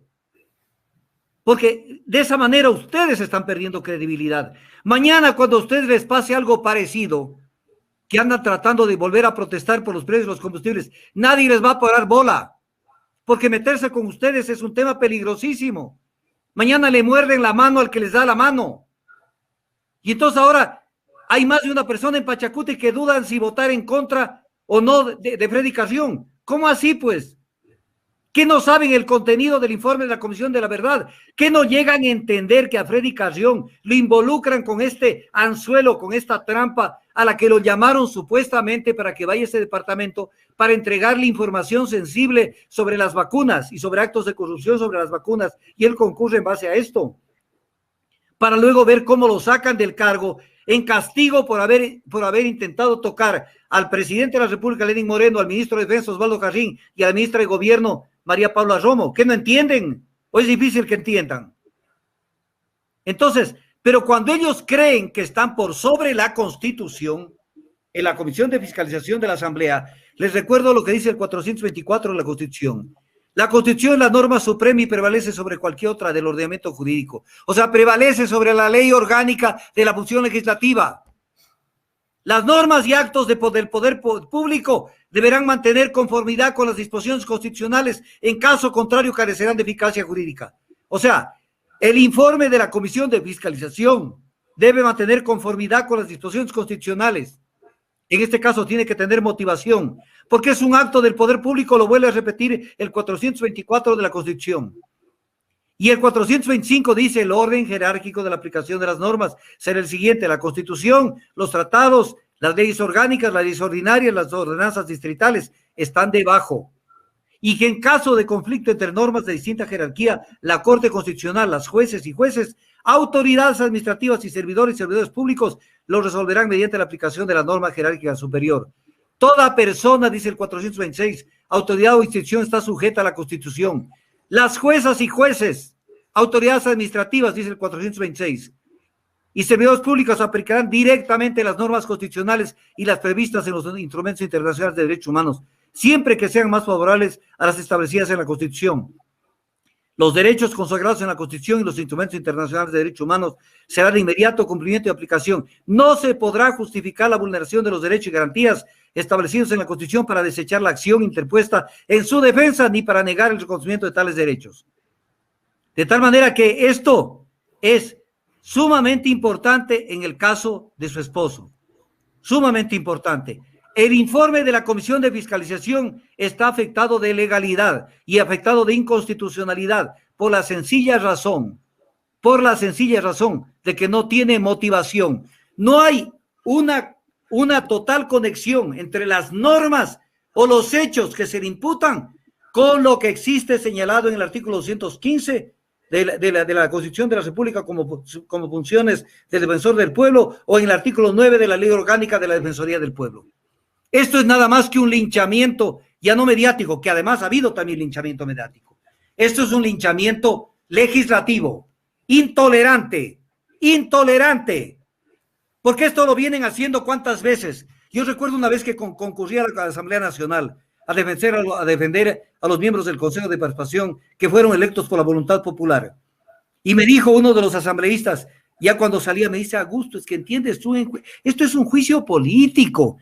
Porque de esa manera ustedes están perdiendo credibilidad. Mañana cuando a ustedes les pase algo parecido, que andan tratando de volver a protestar por los precios de los combustibles, nadie les va a parar bola, porque meterse con ustedes es un tema peligrosísimo. Mañana le muerden la mano al que les da la mano. Y entonces ahora hay más de una persona en Pachacuti que dudan si votar en contra o no de Freddy Carrión. ¿Cómo así, pues? ¿Qué no saben el contenido del informe de la Comisión de la Verdad? ¿Qué no llegan a entender que a Freddy Carrión lo involucran con este anzuelo, con esta trampa a la que lo llamaron supuestamente para que vaya a ese departamento para entregarle información sensible sobre las vacunas y sobre actos de corrupción sobre las vacunas? Y él concurre en base a esto, para luego ver cómo lo sacan del cargo en castigo por haber intentado tocar al presidente de la República, Lenín Moreno, al ministro de Defensa, Osvaldo Carrín, y a la ministra de Gobierno, María Paula Romo. ¿Qué no entienden? ¿O es difícil que entiendan? Entonces, pero cuando ellos creen que están por sobre la Constitución, en la Comisión de Fiscalización de la Asamblea, les recuerdo lo que dice el 424 de la Constitución. La Constitución es la norma suprema y prevalece sobre cualquier otra del ordenamiento jurídico. O sea, prevalece sobre la ley orgánica de la función legislativa. Las normas y actos del poder público deberán mantener conformidad con las disposiciones constitucionales. En caso contrario, carecerán de eficacia jurídica. O sea, el informe de la Comisión de Fiscalización debe mantener conformidad con las disposiciones constitucionales. En este caso tiene que tener motivación, porque es un acto del poder público, lo vuelve a repetir el 424 de la Constitución. Y el 425 dice: el orden jerárquico de la aplicación de las normas será el siguiente: la Constitución, los tratados, las leyes orgánicas, las leyes ordinarias, las ordenanzas distritales están debajo. Y que en caso de conflicto entre normas de distinta jerarquía, la Corte Constitucional, las jueces y jueces, autoridades administrativas y servidores públicos lo resolverán mediante la aplicación de la norma jerárquica superior. Toda persona, dice el 426, autoridad o institución está sujeta a la Constitución. Las juezas y jueces, autoridades administrativas, dice el 426, y servidores públicos aplicarán directamente las normas constitucionales y las previstas en los instrumentos internacionales de derechos humanos, siempre que sean más favorables a las establecidas en la Constitución. Los derechos consagrados en la Constitución y los instrumentos internacionales de derechos humanos serán de inmediato cumplimiento y aplicación. No se podrá justificar la vulneración de los derechos y garantías establecidos en la Constitución para desechar la acción interpuesta en su defensa, ni para negar el reconocimiento de tales derechos. De tal manera que esto es sumamente importante en el caso de su esposo. Sumamente importante. El informe de la Comisión de Fiscalización está afectado de legalidad y afectado de inconstitucionalidad por la sencilla razón de que no tiene motivación. No hay una total conexión entre las normas o los hechos que se le imputan con lo que existe señalado en el artículo 215 de la Constitución de la República como funciones del defensor del pueblo, o en el artículo 9 de la Ley Orgánica de la Defensoría del Pueblo. Esto es nada más que un linchamiento, ya no mediático, que además ha habido también linchamiento mediático. Esto es un linchamiento legislativo, intolerante, porque esto lo vienen haciendo ¿cuántas veces? Yo recuerdo una vez que concurrí a la Asamblea Nacional a defender a los miembros del Consejo de Participación que fueron electos por la voluntad popular. Y me dijo uno de los asambleístas, ya cuando salía, me dice: Augusto, es que entiendes tú, esto es un juicio político.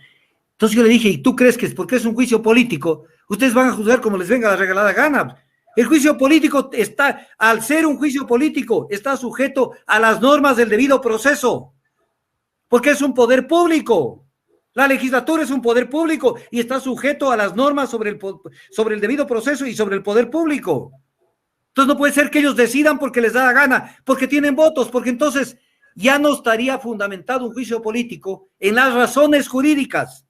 Entonces yo le dije: ¿y tú crees que porque es un juicio político, ustedes van a juzgar como les venga la regalada gana? El juicio político está, al ser un juicio político, está sujeto a las normas del debido proceso, porque es un poder público. La legislatura es un poder público y está sujeto a las normas sobre el debido proceso y sobre el poder público. Entonces no puede ser que ellos decidan porque les da la gana, porque tienen votos, porque entonces ya no estaría fundamentado un juicio político en las razones jurídicas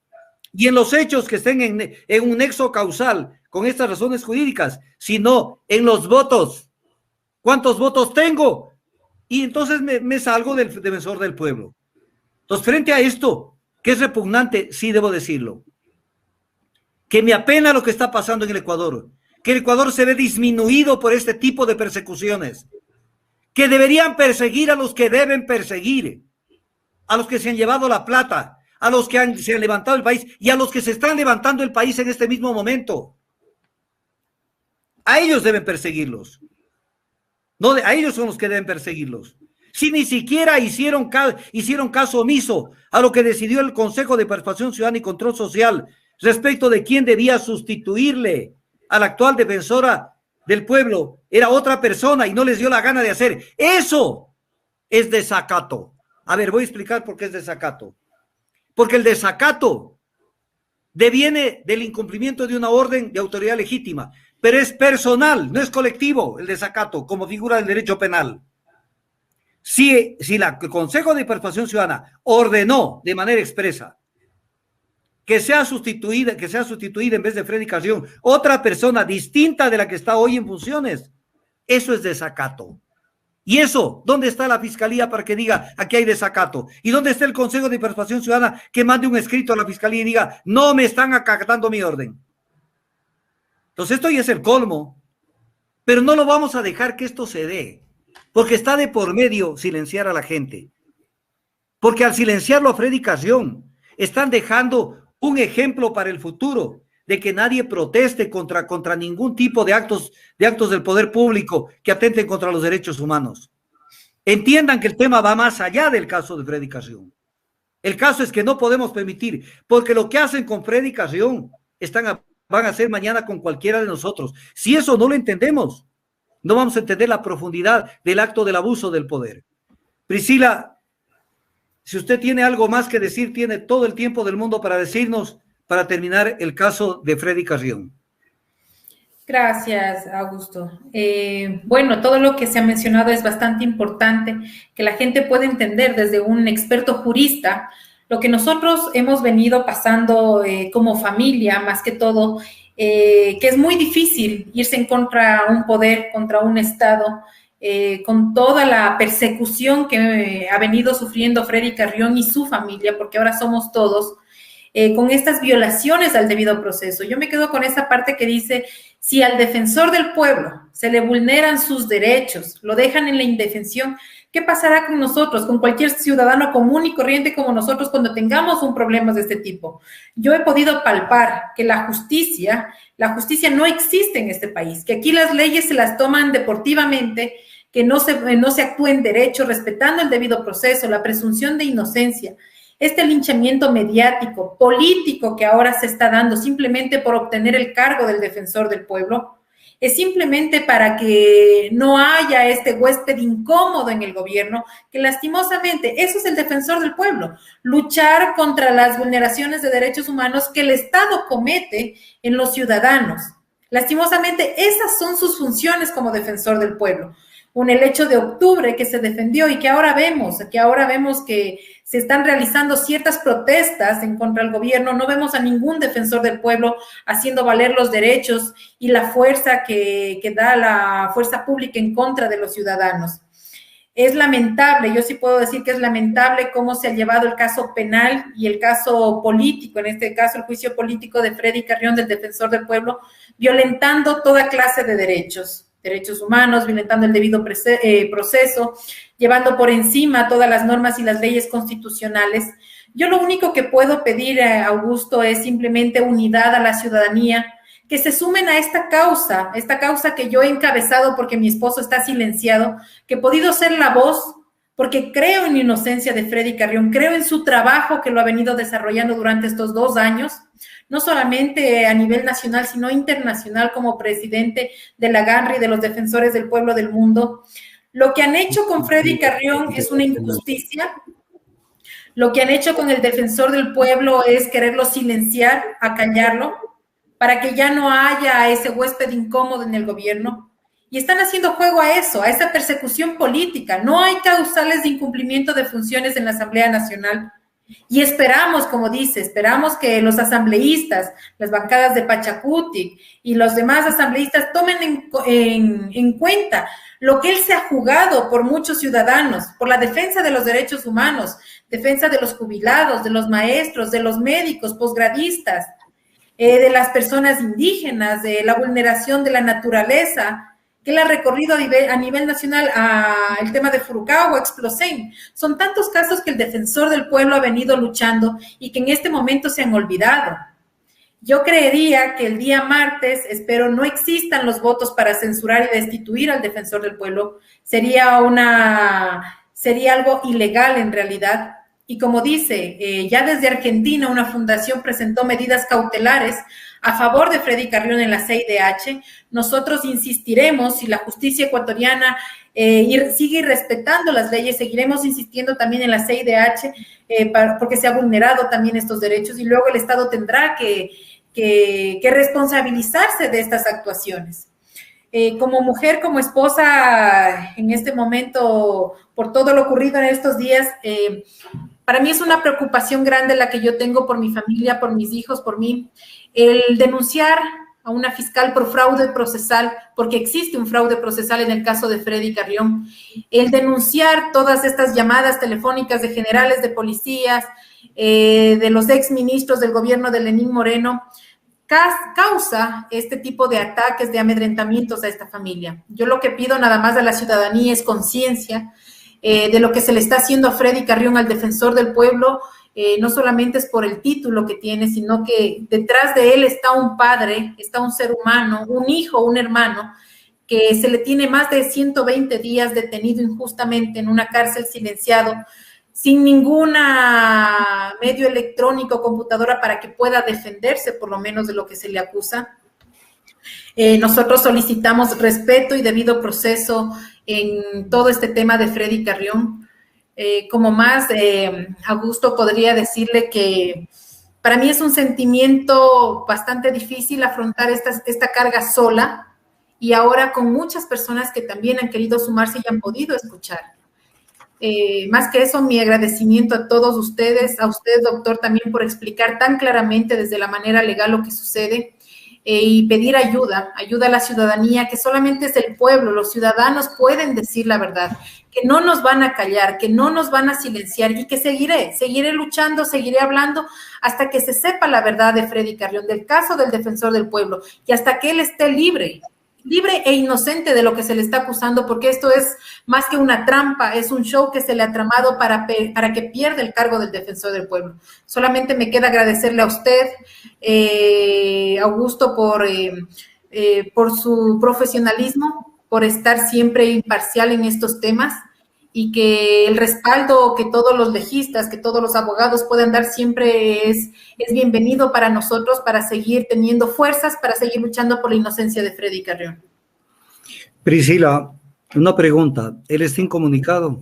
y en los hechos que estén en un nexo causal con estas razones jurídicas, sino en los votos. ¿Cuántos votos tengo? Y entonces me salgo del defensor del pueblo. Entonces, frente a esto, que es repugnante, sí debo decirlo, que me apena lo que está pasando en el Ecuador, que el Ecuador se ve disminuido por este tipo de persecuciones, que deberían perseguir a los que deben perseguir, a los que se han llevado la plata, a los que se han levantado el país y a los que se están levantando el país en este mismo momento. A ellos deben perseguirlos. No, a ellos son los que deben perseguirlos. Si ni siquiera hicieron caso omiso a lo que decidió el Consejo de Participación Ciudadana y Control Social respecto de quién debía sustituirle a la actual defensora del pueblo, era otra persona y no les dio la gana de hacer. Eso es desacato. A ver, voy a explicar por qué es desacato. Porque el desacato deviene del incumplimiento de una orden de autoridad legítima, pero es personal, no es colectivo el desacato como figura del derecho penal. Si el Consejo de Participación Ciudadana ordenó de manera expresa que sea sustituida en vez de Freddy Carrión otra persona distinta de la que está hoy en funciones, eso es desacato. Y eso, ¿dónde está la Fiscalía para que diga aquí hay desacato? ¿Y dónde está el Consejo de Participación Ciudadana que mande un escrito a la Fiscalía y diga no me están acatando mi orden? Entonces esto ya es el colmo, pero no lo vamos a dejar que esto se dé, porque está de por medio silenciar a la gente. Porque al silenciarlo a Freddy Carrión, están dejando un ejemplo para el futuro de que nadie proteste contra ningún tipo de actos del poder público que atenten contra los derechos humanos. Entiendan que el tema va más allá del caso de Freddy Carrión. El caso es que no podemos permitir, porque lo que hacen con Freddy Carrión van a hacer mañana con cualquiera de nosotros. Si eso no lo entendemos, no vamos a entender la profundidad del acto del abuso del poder. Priscila, si usted tiene algo más que decir, tiene todo el tiempo del mundo para decirnos, para terminar el caso de Freddy Carrión. Gracias, Augusto. Bueno, todo lo que se ha mencionado es bastante importante, que la gente pueda entender desde un experto jurista lo que nosotros hemos venido pasando como familia, más que todo, que es muy difícil irse en contra un poder, contra un Estado, con toda la persecución que ha venido sufriendo Freddy Carrión y su familia, porque ahora somos todos, con estas violaciones al debido proceso. Yo me quedo con esa parte que dice, si al defensor del pueblo se le vulneran sus derechos, lo dejan en la indefensión, ¿qué pasará con nosotros, con cualquier ciudadano común y corriente como nosotros cuando tengamos un problema de este tipo? Yo he podido palpar que la justicia no existe en este país, que aquí las leyes se las toman deportivamente, que no se actúa en derecho, respetando el debido proceso, la presunción de inocencia. Este linchamiento mediático, político que ahora se está dando simplemente por obtener el cargo del defensor del pueblo, es simplemente para que no haya este huésped incómodo en el gobierno, que lastimosamente eso es el defensor del pueblo, luchar contra las vulneraciones de derechos humanos que el Estado comete en los ciudadanos. Lastimosamente esas son sus funciones como defensor del pueblo. El hecho de octubre que se defendió y que ahora vemos que se están realizando ciertas protestas en contra del gobierno, no vemos a ningún defensor del pueblo haciendo valer los derechos y la fuerza que da la fuerza pública en contra de los ciudadanos. Es lamentable, yo sí puedo decir que es lamentable cómo se ha llevado el caso penal y el caso político, en este caso el juicio político de Freddy Carrión, del defensor del pueblo, violentando toda clase de derechos humanos, violentando el debido proceso, llevando por encima todas las normas y las leyes constitucionales. Yo lo único que puedo pedir, Augusto, es simplemente unidad a la ciudadanía, que se sumen a esta causa que yo he encabezado porque mi esposo está silenciado, que he podido ser la voz porque creo en la inocencia de Freddy Carrión, creo en su trabajo que lo ha venido desarrollando durante estos 2 años, no solamente a nivel nacional, sino internacional como presidente de la GANRI, de los Defensores del Pueblo del Mundo. Lo que han hecho con Freddy Carrión es una injusticia. Lo que han hecho con el Defensor del Pueblo es quererlo silenciar, acallarlo, para que ya no haya ese huésped incómodo en el gobierno. Y están haciendo juego a eso, a esa persecución política. No hay causales de incumplimiento de funciones en la Asamblea Nacional. Y esperamos, como dice, esperamos que los asambleístas, las bancadas de Pachacutic y los demás asambleístas tomen en cuenta lo que él se ha jugado por muchos ciudadanos, por la defensa de los derechos humanos, defensa de los jubilados, de los maestros, de los médicos, posgradistas, de las personas indígenas, de la vulneración de la naturaleza, que él ha recorrido a nivel nacional el tema de Furukawa, Explosén. Son tantos casos que el Defensor del Pueblo ha venido luchando y que en este momento se han olvidado. Yo creería que el día martes, espero, no existan los votos para censurar y destituir al Defensor del Pueblo. Sería algo ilegal en realidad. Y como dice, ya desde Argentina una fundación presentó medidas cautelares a favor de Freddy Carrión en la CIDH. Nosotros insistiremos, si la justicia ecuatoriana sigue respetando las leyes, seguiremos insistiendo también en la CIDH porque se ha vulnerado también estos derechos y luego el Estado tendrá que responsabilizarse de estas actuaciones. Como mujer, como esposa, en este momento, por todo lo ocurrido en estos días, para mí es una preocupación grande la que yo tengo por mi familia, por mis hijos, por mí. El denunciar a una fiscal por fraude procesal, porque existe un fraude procesal en el caso de Freddy Carrión. El denunciar todas estas llamadas telefónicas de generales de policías, de los exministros del gobierno de Lenín Moreno, causa este tipo de ataques, de amedrentamientos a esta familia. Yo lo que pido nada más a la ciudadanía es conciencia de lo que se le está haciendo a Freddy Carrión, al Defensor del Pueblo. No solamente es por el título que tiene, sino que detrás de él está un padre, está un ser humano, un hijo, un hermano, que se le tiene más de 120 días detenido injustamente en una cárcel silenciado, sin ninguna medio electrónico o computadora para que pueda defenderse por lo menos de lo que se le acusa. Nosotros solicitamos respeto y debido proceso en todo este tema de Freddy Carrión. Como más a gusto podría decirle que para mí es un sentimiento bastante difícil afrontar esta carga sola y ahora con muchas personas que también han querido sumarse y han podido escuchar. Más que eso, mi agradecimiento a todos ustedes, a usted, doctor, también por explicar tan claramente desde la manera legal lo que sucede y pedir ayuda a la ciudadanía, que solamente es el pueblo, los ciudadanos pueden decir la verdad, que no nos van a callar, que no nos van a silenciar y que seguiré luchando, seguiré hablando hasta que se sepa la verdad de Freddy Carrión, del caso del Defensor del Pueblo y hasta que él esté libre e inocente de lo que se le está acusando, porque esto es más que una trampa, es un show que se le ha tramado para que pierda el cargo del Defensor del Pueblo. Solamente me queda agradecerle a usted, Augusto, por su profesionalismo, por estar siempre imparcial en estos temas y que el respaldo que todos los legistas, que todos los abogados puedan dar siempre es bienvenido para nosotros, para seguir teniendo fuerzas, para seguir luchando por la inocencia de Freddy Carrión. Priscila, una pregunta. ¿Él está incomunicado?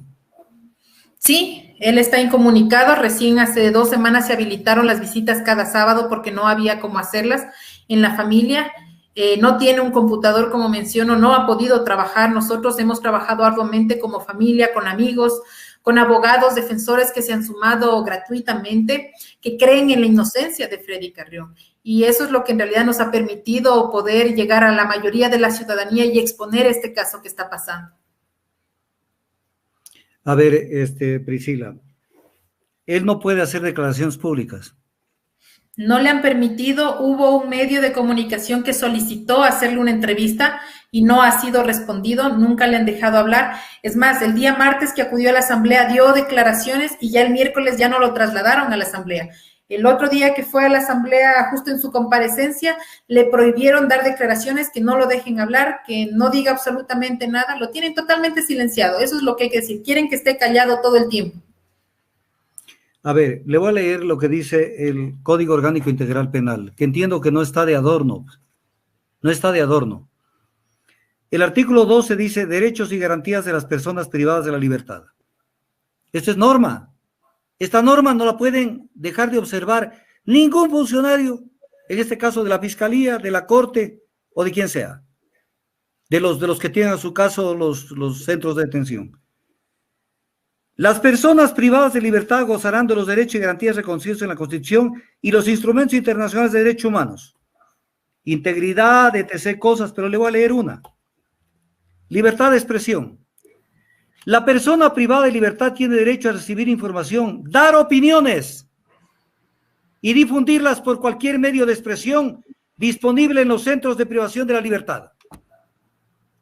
Sí, él está incomunicado. Recién hace 2 semanas se habilitaron las visitas cada sábado porque no había cómo hacerlas en la familia. No tiene un computador, como menciono, no ha podido trabajar. Nosotros hemos trabajado arduamente como familia, con amigos, con abogados, defensores que se han sumado gratuitamente, que creen en la inocencia de Freddy Carrión. Y eso es lo que en realidad nos ha permitido poder llegar a la mayoría de la ciudadanía y exponer este caso que está pasando. A ver, Priscila, él no puede hacer declaraciones públicas. No le han permitido, hubo un medio de comunicación que solicitó hacerle una entrevista y no ha sido respondido, nunca le han dejado hablar. Es más, el día martes que acudió a la asamblea dio declaraciones y ya el miércoles ya no lo trasladaron a la asamblea. El otro día que fue a la asamblea, justo en su comparecencia, le prohibieron dar declaraciones, que no lo dejen hablar, que no diga absolutamente nada, lo tienen totalmente silenciado. Eso es lo que hay que decir. Quieren que esté callado todo el tiempo. A ver, le voy a leer lo que dice el Código Orgánico Integral Penal, que entiendo que no está de adorno. No está de adorno. El artículo 12 dice derechos y garantías de las personas privadas de la libertad. Esto es norma. Esta norma no la pueden dejar de observar ningún funcionario, en este caso de la Fiscalía, de la Corte o de quien sea, de los que tienen a su caso los centros de detención. Las personas privadas de libertad gozarán de los derechos y garantías reconocidos en la Constitución y los instrumentos internacionales de derechos humanos. Integridad, etc. cosas, pero le voy a leer una. Libertad de expresión. La persona privada de libertad tiene derecho a recibir información, dar opiniones y difundirlas por cualquier medio de expresión disponible en los centros de privación de la libertad.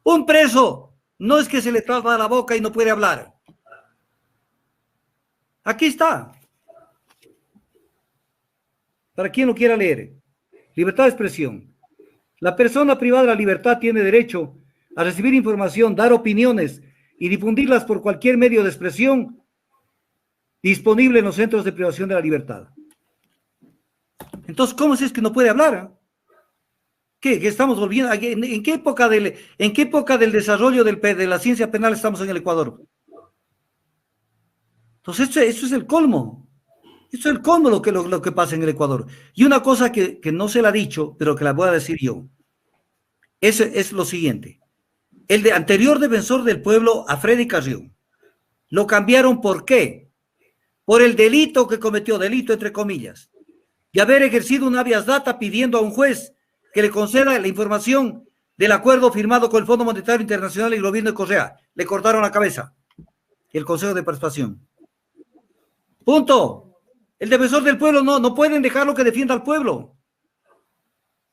Un preso no es que se le traba la boca y no puede hablar. Aquí está. Para quien lo quiera leer. Libertad de expresión. La persona privada de la libertad tiene derecho a recibir información, dar opiniones y difundirlas por cualquier medio de expresión disponible en los centros de privación de la libertad. Entonces, ¿cómo es que no puede hablar? ¿Qué estamos volviendo? ¿En qué época del desarrollo de la ciencia penal estamos en el Ecuador? Entonces, eso es el colmo. Eso es el colmo lo que pasa en el Ecuador. Y una cosa que no se la ha dicho, pero que la voy a decir yo, es lo siguiente. El anterior defensor del pueblo, a Freddy Carrión, lo cambiaron, ¿por qué? Por el delito que cometió, delito entre comillas, de haber ejercido un habeas data pidiendo a un juez que le conceda la información del acuerdo firmado con el Fondo Monetario Internacional y el gobierno de Correa. Le cortaron la cabeza el Consejo de Participación. Punto. El defensor del pueblo no pueden dejarlo que defienda al pueblo.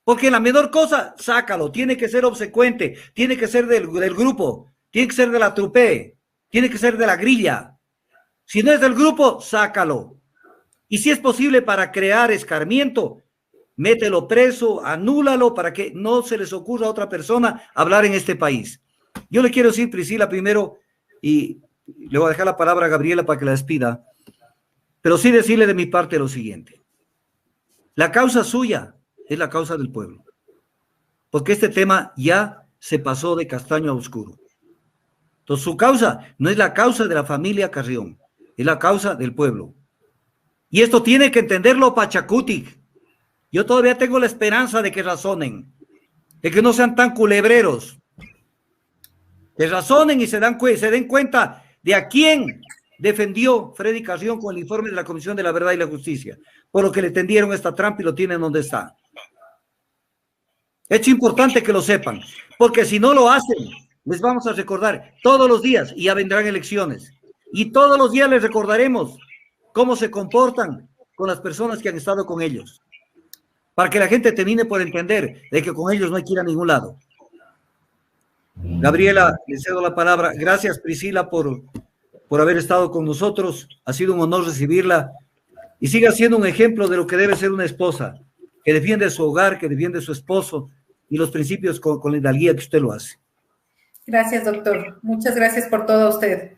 Porque la menor cosa, sácalo. Tiene que ser obsecuente, tiene que ser del grupo, tiene que ser de la trupe, tiene que ser de la grilla. Si no es del grupo, sácalo. Y si es posible para crear escarmiento, mételo preso, anúlalo para que no se les ocurra a otra persona hablar en este país. Yo le quiero decir, Priscila, primero, y le voy a dejar la palabra a Gabriela para que la despida, pero sí decirle de mi parte lo siguiente. La causa suya es la causa del pueblo, porque este tema ya se pasó de castaño a oscuro. Entonces su causa no es la causa de la familia Carrión, es la causa del pueblo. Y esto tiene que entenderlo Pachacutic. Yo todavía tengo la esperanza de que razonen, de que no sean tan culebreros, que razonen y se den cuenta de a quién defendió Freddy Carrión con el informe de la Comisión de la Verdad y la Justicia, por lo que le tendieron esta trampa y lo tienen donde está. Es importante que lo sepan, porque si no lo hacen, les vamos a recordar todos los días, y ya vendrán elecciones, y todos los días les recordaremos cómo se comportan con las personas que han estado con ellos, para que la gente termine por entender de que con ellos no hay que ir a ningún lado. Gabriela, le cedo la palabra. Gracias, Priscila, por haber estado con nosotros. Ha sido un honor recibirla, y siga siendo un ejemplo de lo que debe ser una esposa, que defiende su hogar, que defiende su esposo y los principios con la hidalguía que usted lo hace. Gracias, doctor. Muchas gracias por todo a usted.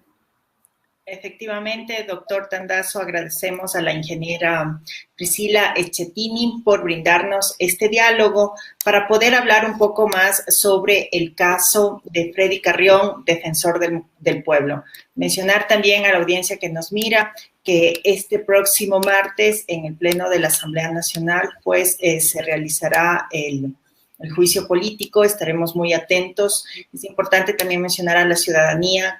Efectivamente, doctor Tandazo, agradecemos a la ingeniera Priscila Schettini por brindarnos este diálogo para poder hablar un poco más sobre el caso de Freddy Carrión, defensor del pueblo. Mencionar también a la audiencia que nos mira que este próximo martes en el Pleno de la Asamblea Nacional pues se realizará el juicio político, estaremos muy atentos. Es importante también mencionar a la ciudadanía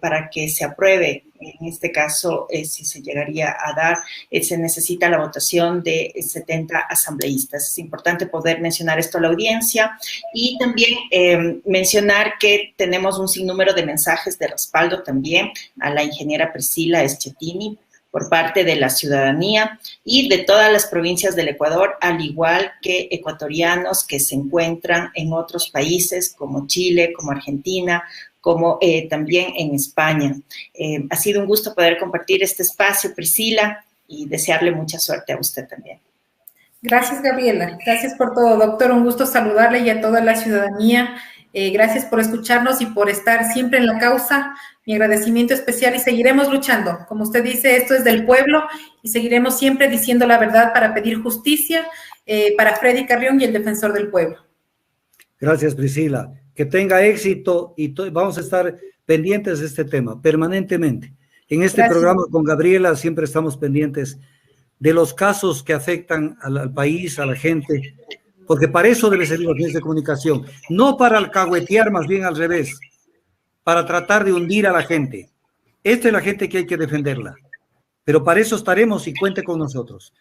para que se apruebe, en este caso, si se llegaría a dar, se necesita la votación de 70 asambleístas. Es importante poder mencionar esto a la audiencia y también mencionar que tenemos un sinnúmero de mensajes de respaldo también a la ingeniera Priscila Schettini por parte de la ciudadanía y de todas las provincias del Ecuador, al igual que ecuatorianos que se encuentran en otros países como Chile, como Argentina, como también en España. Ha sido un gusto poder compartir este espacio, Priscila. y desearle mucha suerte a usted también. Gracias, Gabriela. Gracias por todo, doctor. Un gusto saludarle y a toda la ciudadanía. Gracias por escucharnos y por estar siempre en la causa. Mi agradecimiento especial y seguiremos luchando. Como usted dice, esto es del pueblo y seguiremos siempre diciendo la verdad para pedir justicia para Freddy Carrión y el defensor del pueblo. Gracias, Priscila. Que tenga éxito y vamos a estar pendientes de este tema permanentemente. En este programa con Gabriela siempre estamos pendientes de los casos que afectan al país, a la gente, porque para eso debe ser los medios de comunicación, no para alcahuetear, más bien al revés, para tratar de hundir a la gente. Esta es la gente que hay que defenderla, pero para eso estaremos y cuente con nosotros.